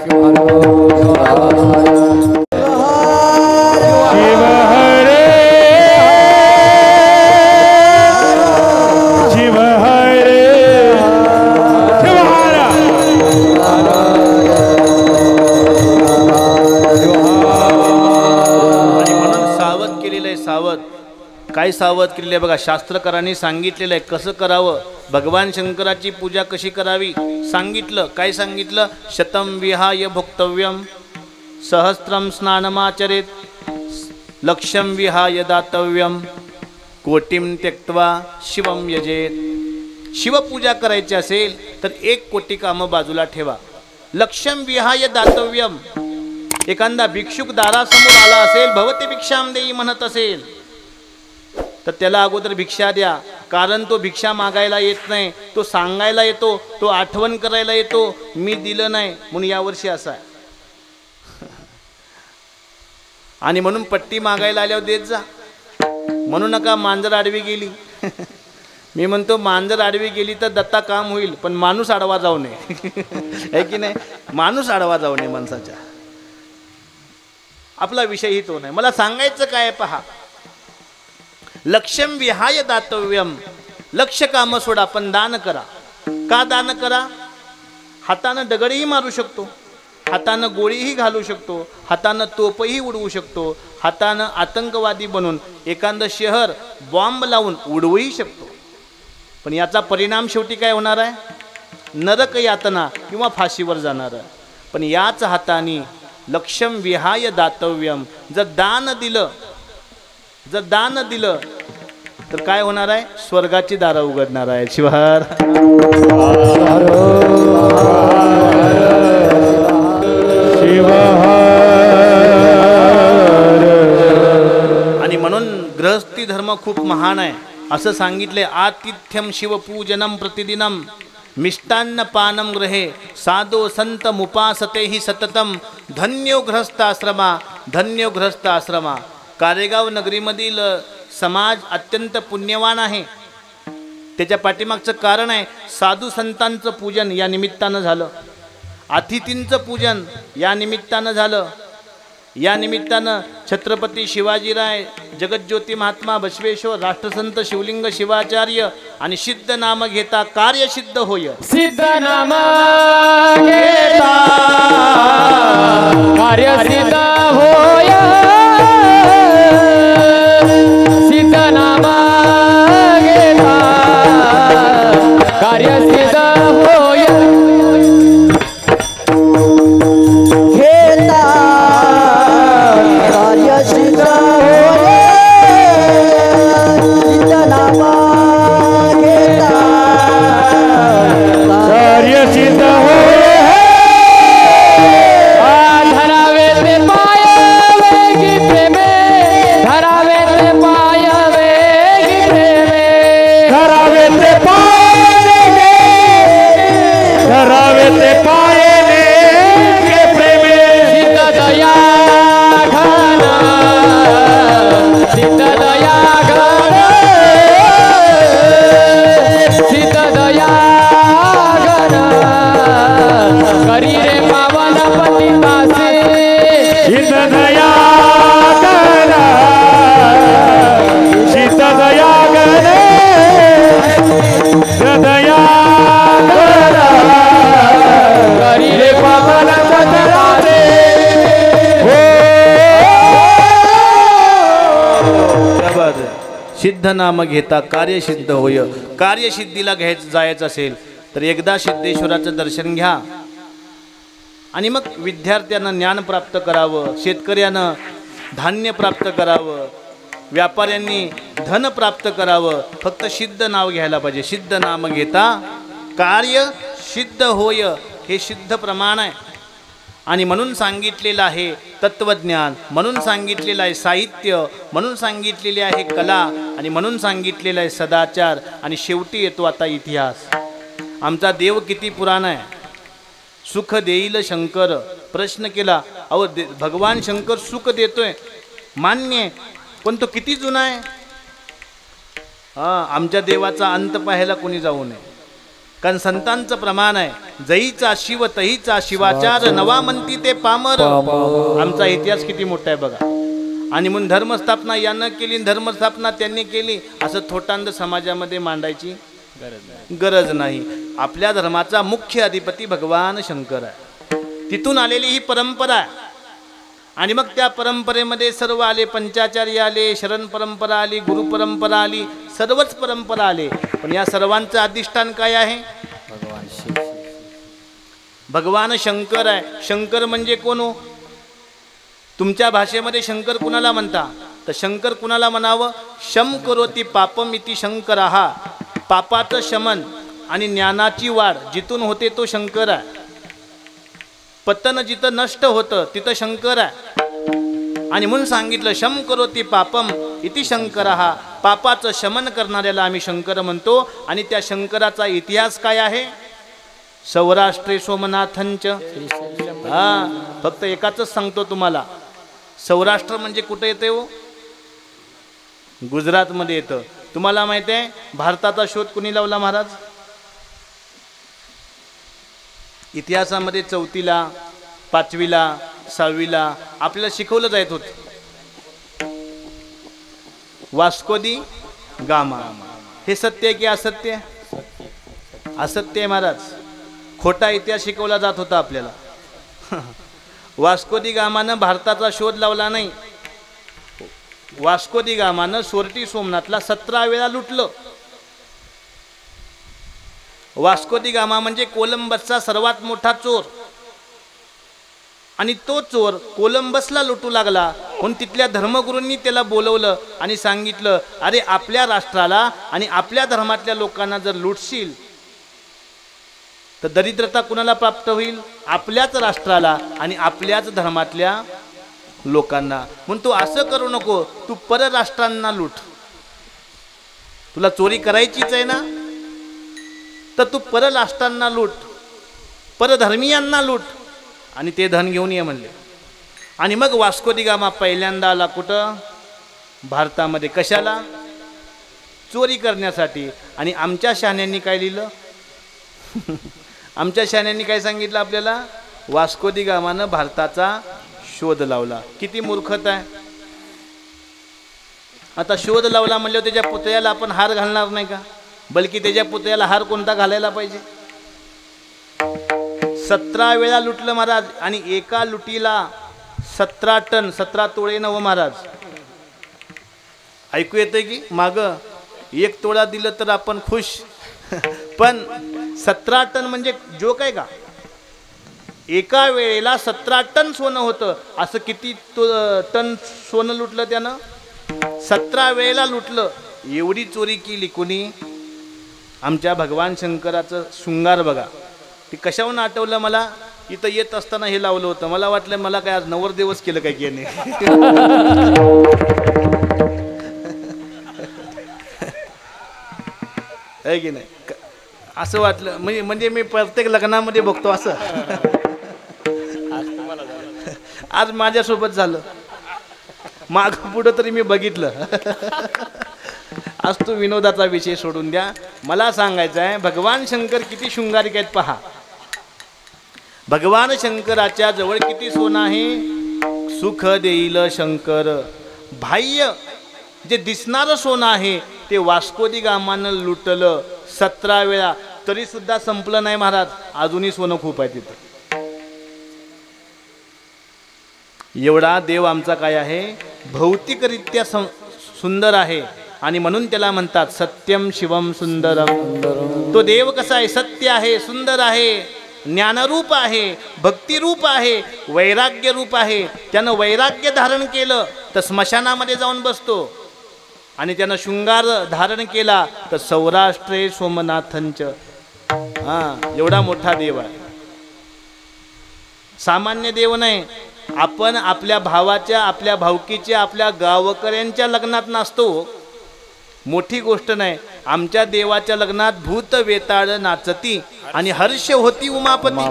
काय सावध केलेलं आहे बघा. शास्त्रकारांनी सांगितलेलं आहे कसं करावं, भगवान शंकराची पूजा कशी करावी सांगितलं. काय सांगितलं? शतम विहाय भोक्तव्यम, सहस्त्रम स्नानमाचरेत, लक्षम विहाय दातव्यम, कोटीम त्यक्त्वा शिवम यजेत. शिवपूजा करायची असेल तर 1 कोटी कामं बाजूला ठेवा. लक्षम विहाय दातव्यम, एखादा भिक्षुक दारासमोर आला असेल, भवती भिक्षाम देई म्हणत असेल, तर त्याला अगोदर भिक्षा द्या. कारण तो भिक्षा मागायला येत नाही, तो सांगायला येतो, तो आठवण करायला येतो, मी दिलं नाही म्हणून यावर्षी असा आहे. आणि म्हणून पट्टी मागायला आल्यावर देत जा. म्हणू नका मांजर आडवी गेली. मी म्हणतो मांजर आडवी गेली तर दत्ता काम होईल, पण माणूस आडवा जाऊ नये. आहे की नाही? माणूस आडवा जाऊ नये माणसाच्या. आपला विषयही तो नाही. मला सांगायचं काय पहा, लक्ष्यम विहाय दातव्यम, लक्ष काम सोडा पण दान करा. का दान करा? हातानं दगडही मारू शकतो, हातानं गोळीही घालू शकतो, हातानं तोपही उडवू शकतो, हातानं आतंकवादी बनून एखादं शहर बॉम्ब लावून उडवूही शकतो. पण याचा परिणाम शेवटी काय होणार आहे? नरक यातना किंवा फाशीवर जाणार आहे. पण याच हाताने लक्ष्यम विहाय दातव्यम, जर दान दिलं तर काय होणार आहे? स्वर्गाची दारं उघडणार आहे. शिवहर आणि म्हणून गृहस्थी धर्म खूप महान आहे. असं सांगितले, आतिथ्यम शिवपूजनम प्रतिदिनम, मिष्टान्न पानम गृहे, साधो संत मुपासते ही सततम, धन्यो गृहस्थाश्रमा, धन्यो गृहस्थाश्रमा. कारेगाव नगरीमधील समाज अत्यंत पुण्यवान आहे. त्याच्या पाठीमागचं कारण आहे, साधू संतांचं पूजन या निमित्तानं झालं, अतिथींचं पूजन या निमित्तानं झालं. या निमित्तानं छत्रपती शिवाजीराय, जगज्योती महात्मा बसवेश्वर, राष्ट्रसंत शिवलिंग शिवाचार्य आणि सिद्ध नाम घेता कार्य सिद्ध होय. सिद्ध नाम घेता कार्य सिद्ध होय. सिद्ध नाम घेता कार्य सिद्ध होय. घेता कार्य सिद्ध होय. सिद्ध नाम घेता कार्य सिद्ध होय. धरावे ते पाय वेगी प्रेमे, धरावे ते पाय वेगी प्रेमे, धरावे ते पाय धरावे ते पाय गे प्रेमे. सिद्ध दया घन, सिद्ध दया घन, सिद्ध दया घन, करी रे पावन पतितासे. सिद्ध दया घन, सिद्ध दया घन, सिद्ध दया घन, करी रे पावन पतितासे. सिद्ध नाम घेता कार्य सिद्ध होय. कार्यसिद्धीला जायचं असेल तर एकदा सिद्धेश्वराचं दर्शन घ्या आणि मग विद्यार्थ्यांना ज्ञान प्राप्त करावं, शेतकऱ्यानं धान्य प्राप्त करावं, व्यापाऱ्यांनी धन प्राप्त करावं. फक्त सिद्ध नाव घ्यायला पाहिजे. सिद्ध नाम घेता कार्य सिद्ध होय, हे सिद्ध प्रमाण आहे. आणि म्हणून सांगितलेलं आहे तत्वज्ञान, म्हणून सांगितलेलं आहे साहित्य, म्हणून सांगितलेली आहे कला, आणि म्हणून सांगितलेलं आहे सदाचार, आणि शेवटी येतो आता इतिहास. आमचा देव किती पुराणा आहे. सुख देईल शंकर. प्रश्न केला, अहो भगवान शंकर सुख देतोय मान्य आहे, पण तो किती जुना आहे. आमच्या देवाचा अंत पाहायला कोणी जाऊ नये, कारण संतांचं प्रमाण आहे, जईचा शिव तहीचा शिवाचार, नवा म्हणती ते पामर. आमचा इतिहास किती मोठा आहे बघा. आणि म्हणून धर्मस्थापना यानं केली, धर्मस्थापना त्यांनी केली, असं थोटांड समाजामध्ये मांडायची गरज नाही. आपल्या धर्माचा मुख्य अधिपती भगवान शंकर आहे. तिथून आलेली ही परंपरा आहे. आणि मग त्या परंपरेमध्ये सर्व आले, पंचाचार्य आले, शरण परंपरा आली, गुरु परंपरा आली, सर्वच परंपरा आले. पण या सर्वांचं अधिष्ठान काय आहे? भगवान शंकर आहे. शंकर म्हणजे कोण हो? तुमच्या भाषेमध्ये शंकर कुणाला म्हणता? तर शंकर कुणाला म्हणावं? शम करोती पापम इति शंकरहा. पापाचं शमन आणि ज्ञानाची वाढ जिथून होते तो शंकर आहे. पतन जिथं नष्ट होतं तिथं शंकर आहे. आणि म्हणून सांगितलं शम करोती पापम इति शंकरहा. पापाचं शमन करणाऱ्याला आम्ही शंकर म्हणतो. आणि त्या शंकराचा इतिहास काय आहे? सौराष्ट्रे सोमनाथंच. फक्त एकाच सांगतो तुम्हाला. सौराष्ट्र म्हणजे कुठे येते हो? गुजरातमध्ये येतं. तुम्हाला माहिती आहे भारताचा शोध कुणी लावला महाराज? इतिहासामध्ये 4थीला 5वीला 6वीला आपल्याला शिकवलं जात होतं. वास्को दी गामा. हे सत्य आहे की असत्य? असत्य आहे महाराज. खोटा इतिहास शिकवला जात होता आपल्याला. वास्को दी गामानं भारताचा शोध लावला नाही. वास्को दी गामानं सोरटी सोमनाथला 17 वेळा लुटलं. वास्को दी गामा म्हणजे कोलंबसचा सर्वात मोठा चोर. आणि तो चोर कोलंबसला लुटू लागला म्हणून तिथल्या धर्मगुरूंनी त्याला बोलवलं आणि सांगितलं, अरे आपल्या राष्ट्राला आणि आपल्या धर्मातल्या लोकांना जर लुटशील तर दरिद्रता कुणाला प्राप्त होईल? आपल्याच राष्ट्राला आणि आपल्याच धर्मातल्या लोकांना. म्हणून तू असं करू नको, तू परराष्ट्रांना लूट. तुला चोरी करायचीच आहे ना, तर तू परराष्ट्रांना लूट, परधर्मीयांना लूट आणि ते धन घेऊन ये म्हणले. आणि मग वास्को दी गामा पहिल्यांदा आला कुठं? भारतामध्ये. कशाला? चोरी करण्यासाठी. आणि आमच्या शहाण्यांनी काय लिहिलं? आमच्या शहाण्यांनी काय सांगितलं आपल्याला? वास्को दी गामानं भारताचा शोध लावला. किती मूर्खता आहे. आता शोध लावला म्हणल्यावर त्याच्या पुतळ्याला आपण हार घालणार नाही का? बल्कि त्याच्या पुतळ्याला हार कोणता घालायला पाहिजे? 17 वेळा लुटलं महाराज. आणि एका लुटीला 17 टन 17 तोळे नव महाराज. ऐकू येतंय की? माग 1 तोळा दिलं तर आपण खुश, पण 17 टन म्हणजे जोक आहे का? एका वेळेला 17 टन सोनं होतं. असं किती टन सोनं लुटलं त्यानं? 17 वेळेला लुटलं. एवढी चोरी केली कोणी? आमच्या भगवान शंकराचं शृंगार बघा. ते कशाहून आठवलं मला? इथं येत असताना हे लावलं होतं. मला वाटलं मला काय आज नवरदेवच केलं काय की नाही. आहे की नाही? असं वाटलं. म्हणजे मी प्रत्येक लग्नामध्ये बघतो असं. आज माझ्यासोबत झालं. माग पुढं तरी मी बघितलं. आज तो विनोदाचा विषय सोडून द्या. मला सांगायचं आहे भगवान शंकर किती शृंगारिक आहेत पहा. भगवान शंकराच्या जवळ किती सोनं आहे? सुख देईल शंकर. बाह्य जे दिसणारं सोनं आहे ते वास्को दी गामानं लुटलं 17 वेळा. तरी सुद्धा संपलं नाही महाराज. अजूनही सोनं खूप आहे तिथं. एवढा देव आमचा काय आहे? भौतिकरित्या सुंदर आहे. आणि म्हणून त्याला म्हणतात सत्यम शिवम सुंदरम. तो देव कसा आहे? सत्य आहे, सुंदर आहे, ज्ञानरूप आहे, भक्तिरूप आहे, वैराग्य रूप आहे. त्यानं वैराग्य धारण केलं तर स्मशानामध्ये जाऊन बसतो. आणि त्यानं शृंगार धारण केला तर सौराष्ट्रे सोमनाथंच. एवढा मोठा देव आहे. सामान्य देव नाही. आपण आपल्या भावाच्या, आपल्या भावकीच्या, आपल्या गावकऱ्यांच्या लग्नात नाचतो. मोठी गोष्ट नाही. आमच्या देवाच्या लग्नात भूत वेताळ नाचती आणि हर्ष होती उमापती.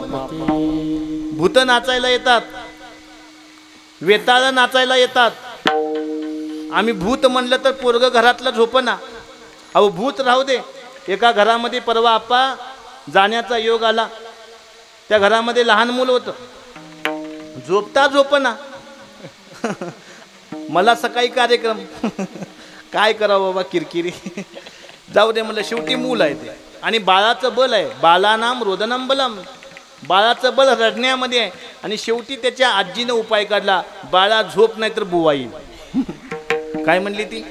भूत नाचायला येतात, वेताळ नाचायला येतात. आम्ही भूत म्हणलं तर पोरग घरातलं झोपना. अहो भूत राहू दे. एका घरामध्ये परवा आप्पा जाण्याचा योग आला. त्या घरामध्ये लहान मुलं होतं, झोपता झोपना. मला सकाळी कार्यक्रम काय करावं बाबा, किरकिरी. जाऊ दे म्हणलं, शेवटी मूल आहे ते आणि बाळाचं बल आहे. बालानाम रोदनम बलम. बाळाचं बल रडण्यामध्ये आहे. आणि शेवटी त्याच्या आजीनं उपाय काढला, बाळा झोप नाही तर बुवा येईल. काय म्हणली ती?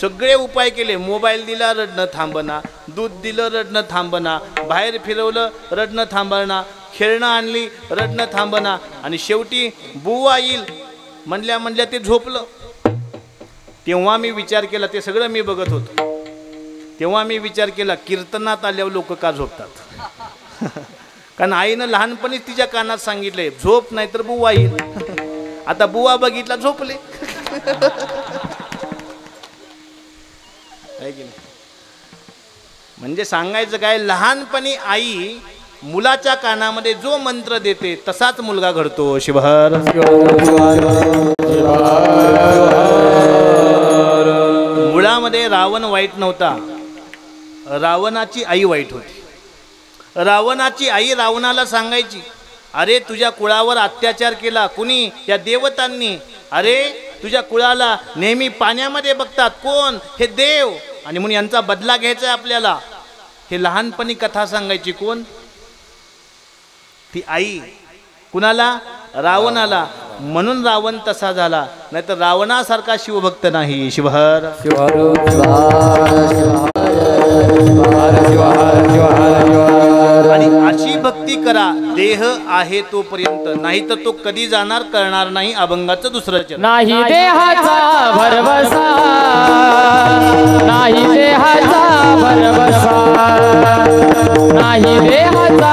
सगळे उपाय केले. मोबाईल दिला, रडणं थांबना. दूध दिलं, रडणं थांबना. बाहेर फिरवलं, रडणं थांबना. खेळणं आणली, रडणं थांबना. आणि शेवटी बुवा येईल म्हणल्या म्हणल्या ते झोपलं. तेव्हा मी विचार केला, ते सगळं मी बघत होतो. तेव्हा मी विचार केला, कीर्तनात आल्यावर लोक का झोपतात? कारण आईनं लहानपणीच तिच्या कानात सांगितले, झोप नाही तर बुवा येईल. आता बुवा बघितला, झोपले. म्हणजे सांगायचं काय, लहानपणी आई मुलाच्या कानामध्ये जो मंत्र देते तसाच मुलगा घडतो. शिवहर. मुळामध्ये रावण वाईट नव्हता, रावणाची आई वाईट होती. रावणाची आई रावणाला सांगायची, अरे तुझ्या कुळावर अत्याचार केला कुणी? या देवतांनी. अरे तुझ्या कुळाला नेहमी पाण्यामध्ये बघतात, कोण? हे देव. आणि म्हणून यांचा बदला घ्यायचा आहे आपल्याला. हे लहानपणी कथा सांगायची. कोण? ती आई. कुणाला? रावणाला. म्हणून रावण तसा झाला, नाहीतर रावणासारखा शिवभक्त नाही. शिवहर. आणि अशी भक्ती करा देह आहे तोपर्यंत, नाही तर तो कधी जाणार कळणार नाही. अभंगाचं दुसरं चरण. नाही देहाचा भरवसा, नाही देहाचा भरवसा, नाही देहाचा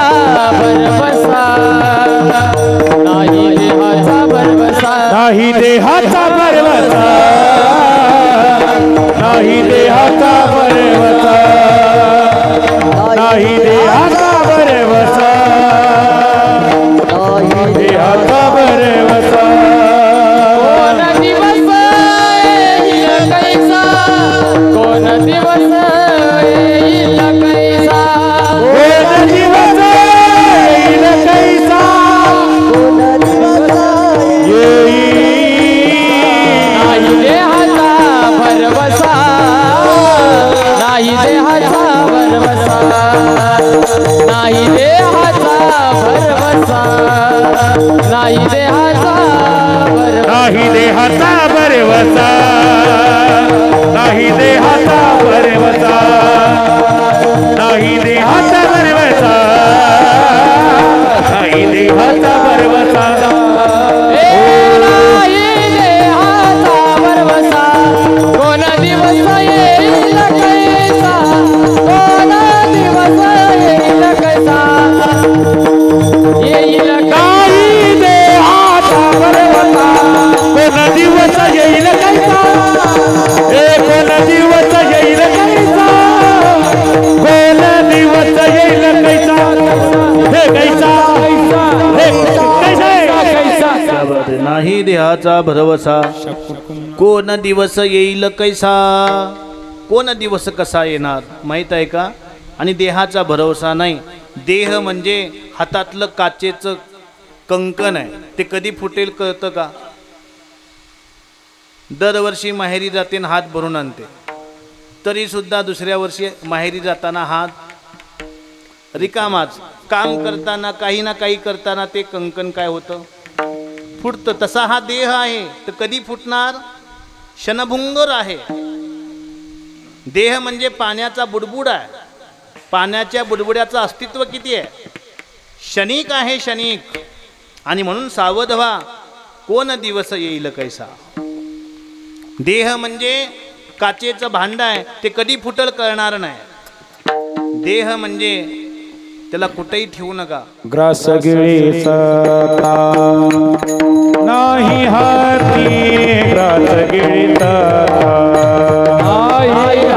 भरवसा, नाही देहाचा भरवसा, नाही देहाचा भरवसा, नाही देहाचा भरवसा, नाही देहाचा भरवसा, नाही देहाचा भरवसा. कोण दिवस येईल कैसा, कोण दिवस येईल कैसा, कोण दिवस येईल कैसा, कोण दिवस येईल. नाही देहाचा भरवसा, नाही देहाचा भरवसा, नाही देहाचा भरवसा, नाही देहाचा भरवसा, नाही देहाचा भरवसा, नाही देहाचा भरवसा, नाही देहाचा भरवसा, नाही देहाचा भरवसा. नाही देहाचा भरवसा, कोण दिवस येईल कैसा, कोण दिवस येईल कैसा, येईल नाही देहाचा भरवसा, कोण दिवस येईल कैसा, कोण दिवस येईल कैसा, कोण दिवस येईल कैसा, हे कैसा, हे कैसा. नाही देहाचा भरवसा, कोण दिवस येईल कैसा. कोण दिवस कसा येणार माहीत आहे का? आणि देहाचा भरवसा नाही. देह म्हणजे हातातलं काचेचं कंकण आहे, ते कधी फुटेल कळतं का? दरवर्षी माहेरी जाते हात भरून आणते, तरी सुद्धा दुसऱ्या वर्षी माहेरी जाताना हात रिकामाच. काम करताना काही ना काही करताना ते कंकण काय होतं? फुटतं. तसा हा देह आहे, तर कधी फुटणार? क्षणभंगुर आहे. देह म्हणजे पाण्याचा बुडबुड आहे. पाण्याच्या बुडबुड्याचं अस्तित्व किती आहे? क्षणिक आहे, क्षणिक. आणि म्हणून सावध व्हा, कोण दिवस येईल कैसा. देह म्हणजे काचेचं भांड आहे, ते कधी फुटल कळणार नाही. देह म्हणजे त्याला कुठेही ठेवू नका. ग्रास गिळीचा नाही हाती, ग्रास गिळीचा नाही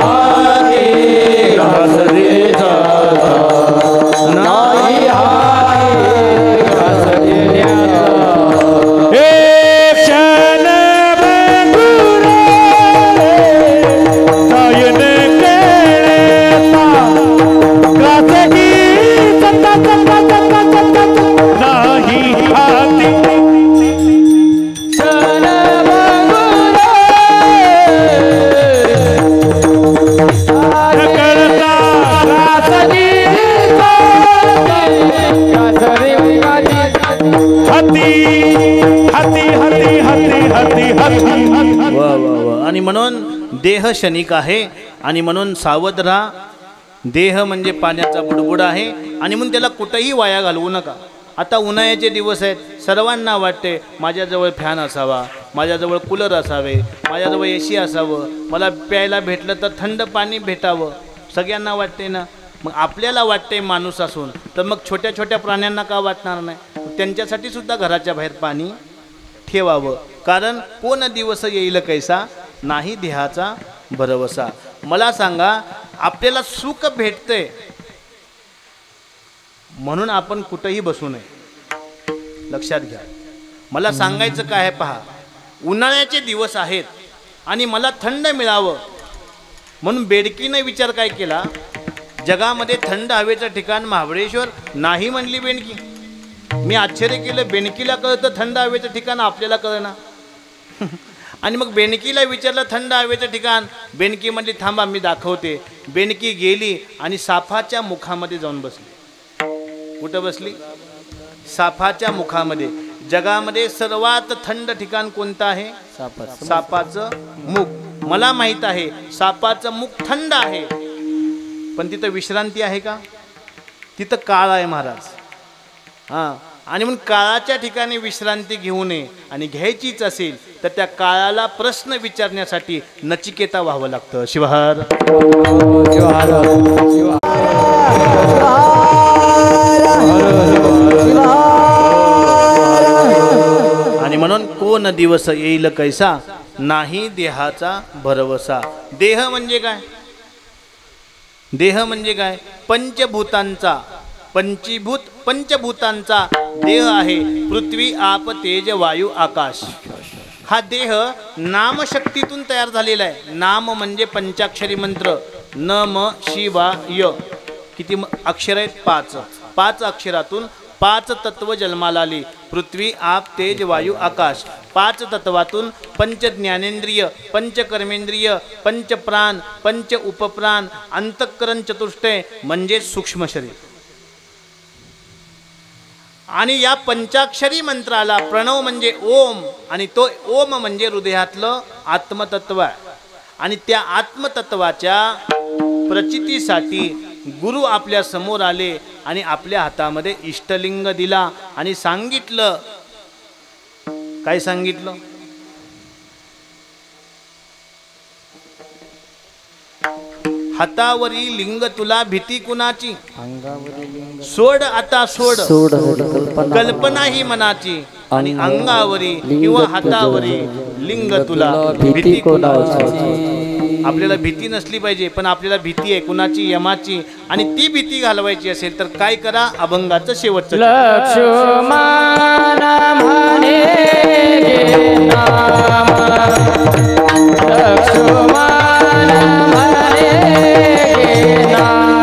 देह क्षणिक आहे आणि म्हणून सावध राहा. देह म्हणजे पाण्याचा बुडबुड आहे आणि म्हणून त्याला कुठंही वाया घालवू नका. आता उन्हाळ्याचे दिवस आहेत, सर्वांना वाटते माझ्याजवळ फॅन असावा, माझ्याजवळ कूलर असावे, माझ्याजवळ AC असावं, मला प्यायला भेटलं तर थंड पाणी भेटावं, सगळ्यांना वाटते ना. मग आपल्याला वाटते माणूस असून, तर मग छोट्या छोट्या प्राण्यांना का वाटणार नाही? त्यांच्यासाठी सुद्धा घराच्या बाहेर पाणी ठेवावं. कारण कोण दिवस येईल कैसा, नाही देहाचा भरवसा. मला सांगा, आपल्याला सुख भेटते म्हणून आपण कुठंही बसू नये, लक्षात घ्या. मला सांगायचं काय आहे पहा, उन्हाळ्याचे दिवस आहेत आणि मला थंड मिळावं म्हणून बेडकीने विचार काय केला, जगामध्ये थंड हवेचं ठिकाण महाबळेश्वर नाही म्हणली बेडकी. मी आश्चर्य केलं, बेडकीला कळतं थंड हवेचं ठिकाण, आपल्याला कळना. आणि मग बेनकीला विचारलं थंड हवेचं ठिकाण, बेनकी म्हणली थांबा मी दाखवते. बेनकी गेली आणि साफाच्या मुखामध्ये जाऊन बसली. कुठं बसली? साफाच्या मुखामध्ये. जगामध्ये सर्वात थंड ठिकाण कोणतं आहे? सापाचं मुख. मला माहित आहे सापाचं मुख थंड आहे, पण तिथं विश्रांती आहे का? तिथं काळ आहे महाराज. हां, आणि म्हणून काळाच्या ठिकाणी विश्रांती घेऊ नये, आणि घ्यायचीच असेल तर त्या काळाला प्रश्न विचारण्यासाठी नचिकेता व्हावं लागतं. शिवहर आणि म्हणून कोण दिवस येईल कैसा, नाही देहाचा भरवसा. देह म्हणजे काय? देह म्हणजे काय? पंचभूतांचा, पंचभूतांचा देह आहे. पृथ्वी, आप, तेज, वायू, आकाश. हा देह नामशक्तीतून तयार झालेला आहे. नाम म्हणजे पंचाक्षरी मंत्र, नम शिवाय. किती अक्षर आहेत? 5. 5 अक्षरातून 5 तत्व जन्माला आली. पृथ्वी, आप, तेज, वायू, आकाश. 5 तत्वातून पंच ज्ञानेंद्रिय, पंच कर्मेंद्रिय, पंच प्राण, पंच उपप्राण, अंतःकरण चतुष्टय म्हणजे सूक्ष्म शरीर. आणि या पंचाक्षरी मंत्राला प्रणव म्हणजे ओम, आणि तो ओम म्हणजे हृदयातलं आत्मतत्व आहे. आणि त्या आत्मतत्वाच्या प्रचितीसाठी गुरु आपल्या समोर आले आणि आपल्या हातामध्ये इष्टलिंग दिला आणि सांगितलं. काय सांगितलं? हातावरी लिंग तुला भीती कुणाची, सोड आता सोड कल्पना ही मनाची. आणि अंगावरी किंवा हातावरी लिंग तुला भीती कुणाची. आपल्याला भीती नसली पाहिजे, पण आपल्याला भीती आहे कुणाची? यमाची. आणि ती भीती घालवायची असेल तर काय करा? अभंगाचं शेवटचं लक्ष्मण म्हणे गे नाम, लक्ष्मण म्हणे गे नाम.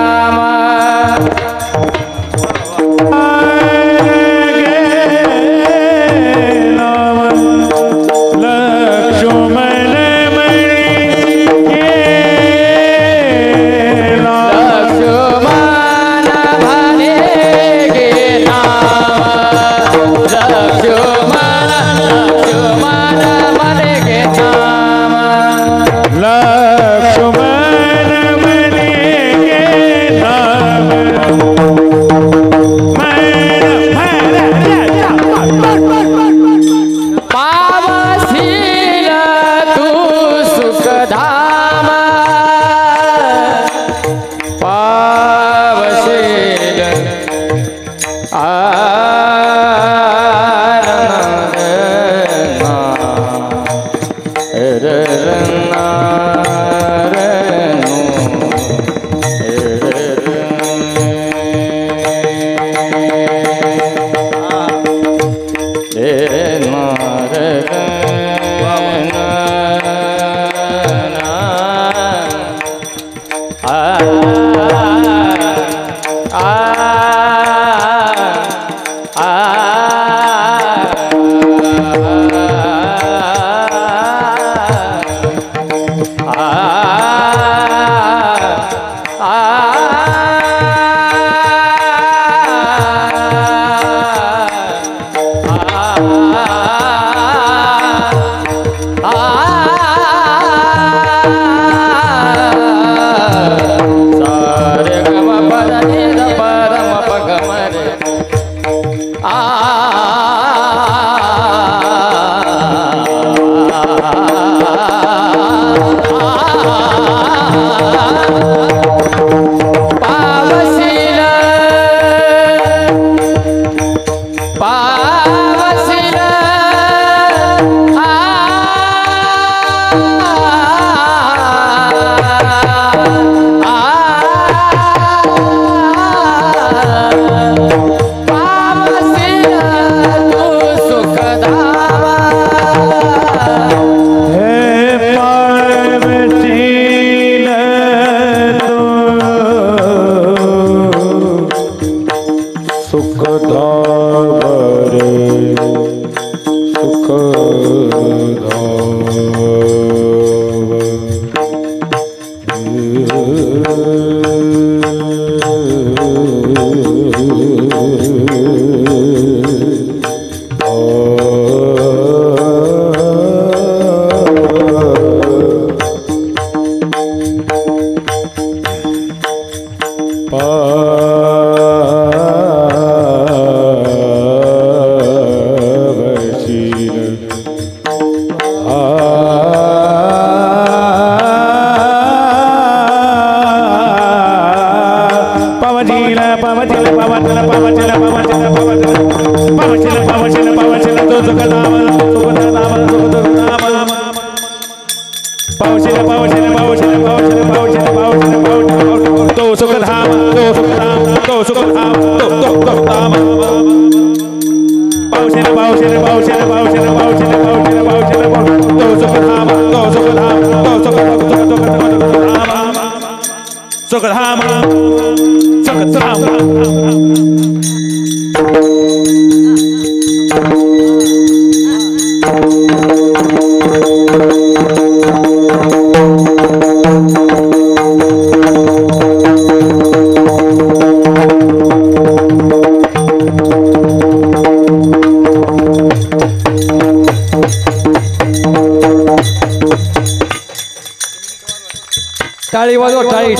तो सुखधाम तो सुखधाम तो सुखधाम तो धाम तो सुखधाम सुखधाम टाळी वाजवा टाळी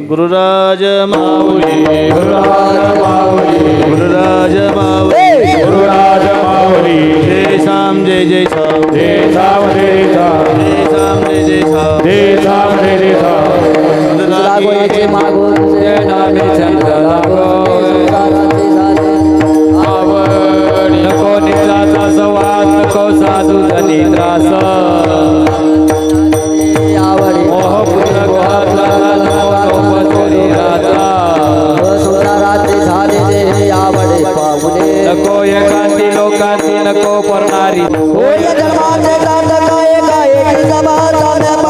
गुरुराज माऊली गुरुराज माऊली गुरुराज माऊली गुरुराज माऊली जय श्याम जय जय श्याम जय श्याम जय श्याम जय श्याम जय जय श्याम जय श्याम जय जय श्याम लागोयाचे मागून जय नामे छंद लागो नको निराचा सवास नको साधू धनी त्रास मोह पुत्र घातला नको पचोरी राजा रात्री झाले दे आवडे पाहुणे नको एकांती लोकांती नको परणारी होय जन्माचे ग्रांथ काय काय समाधान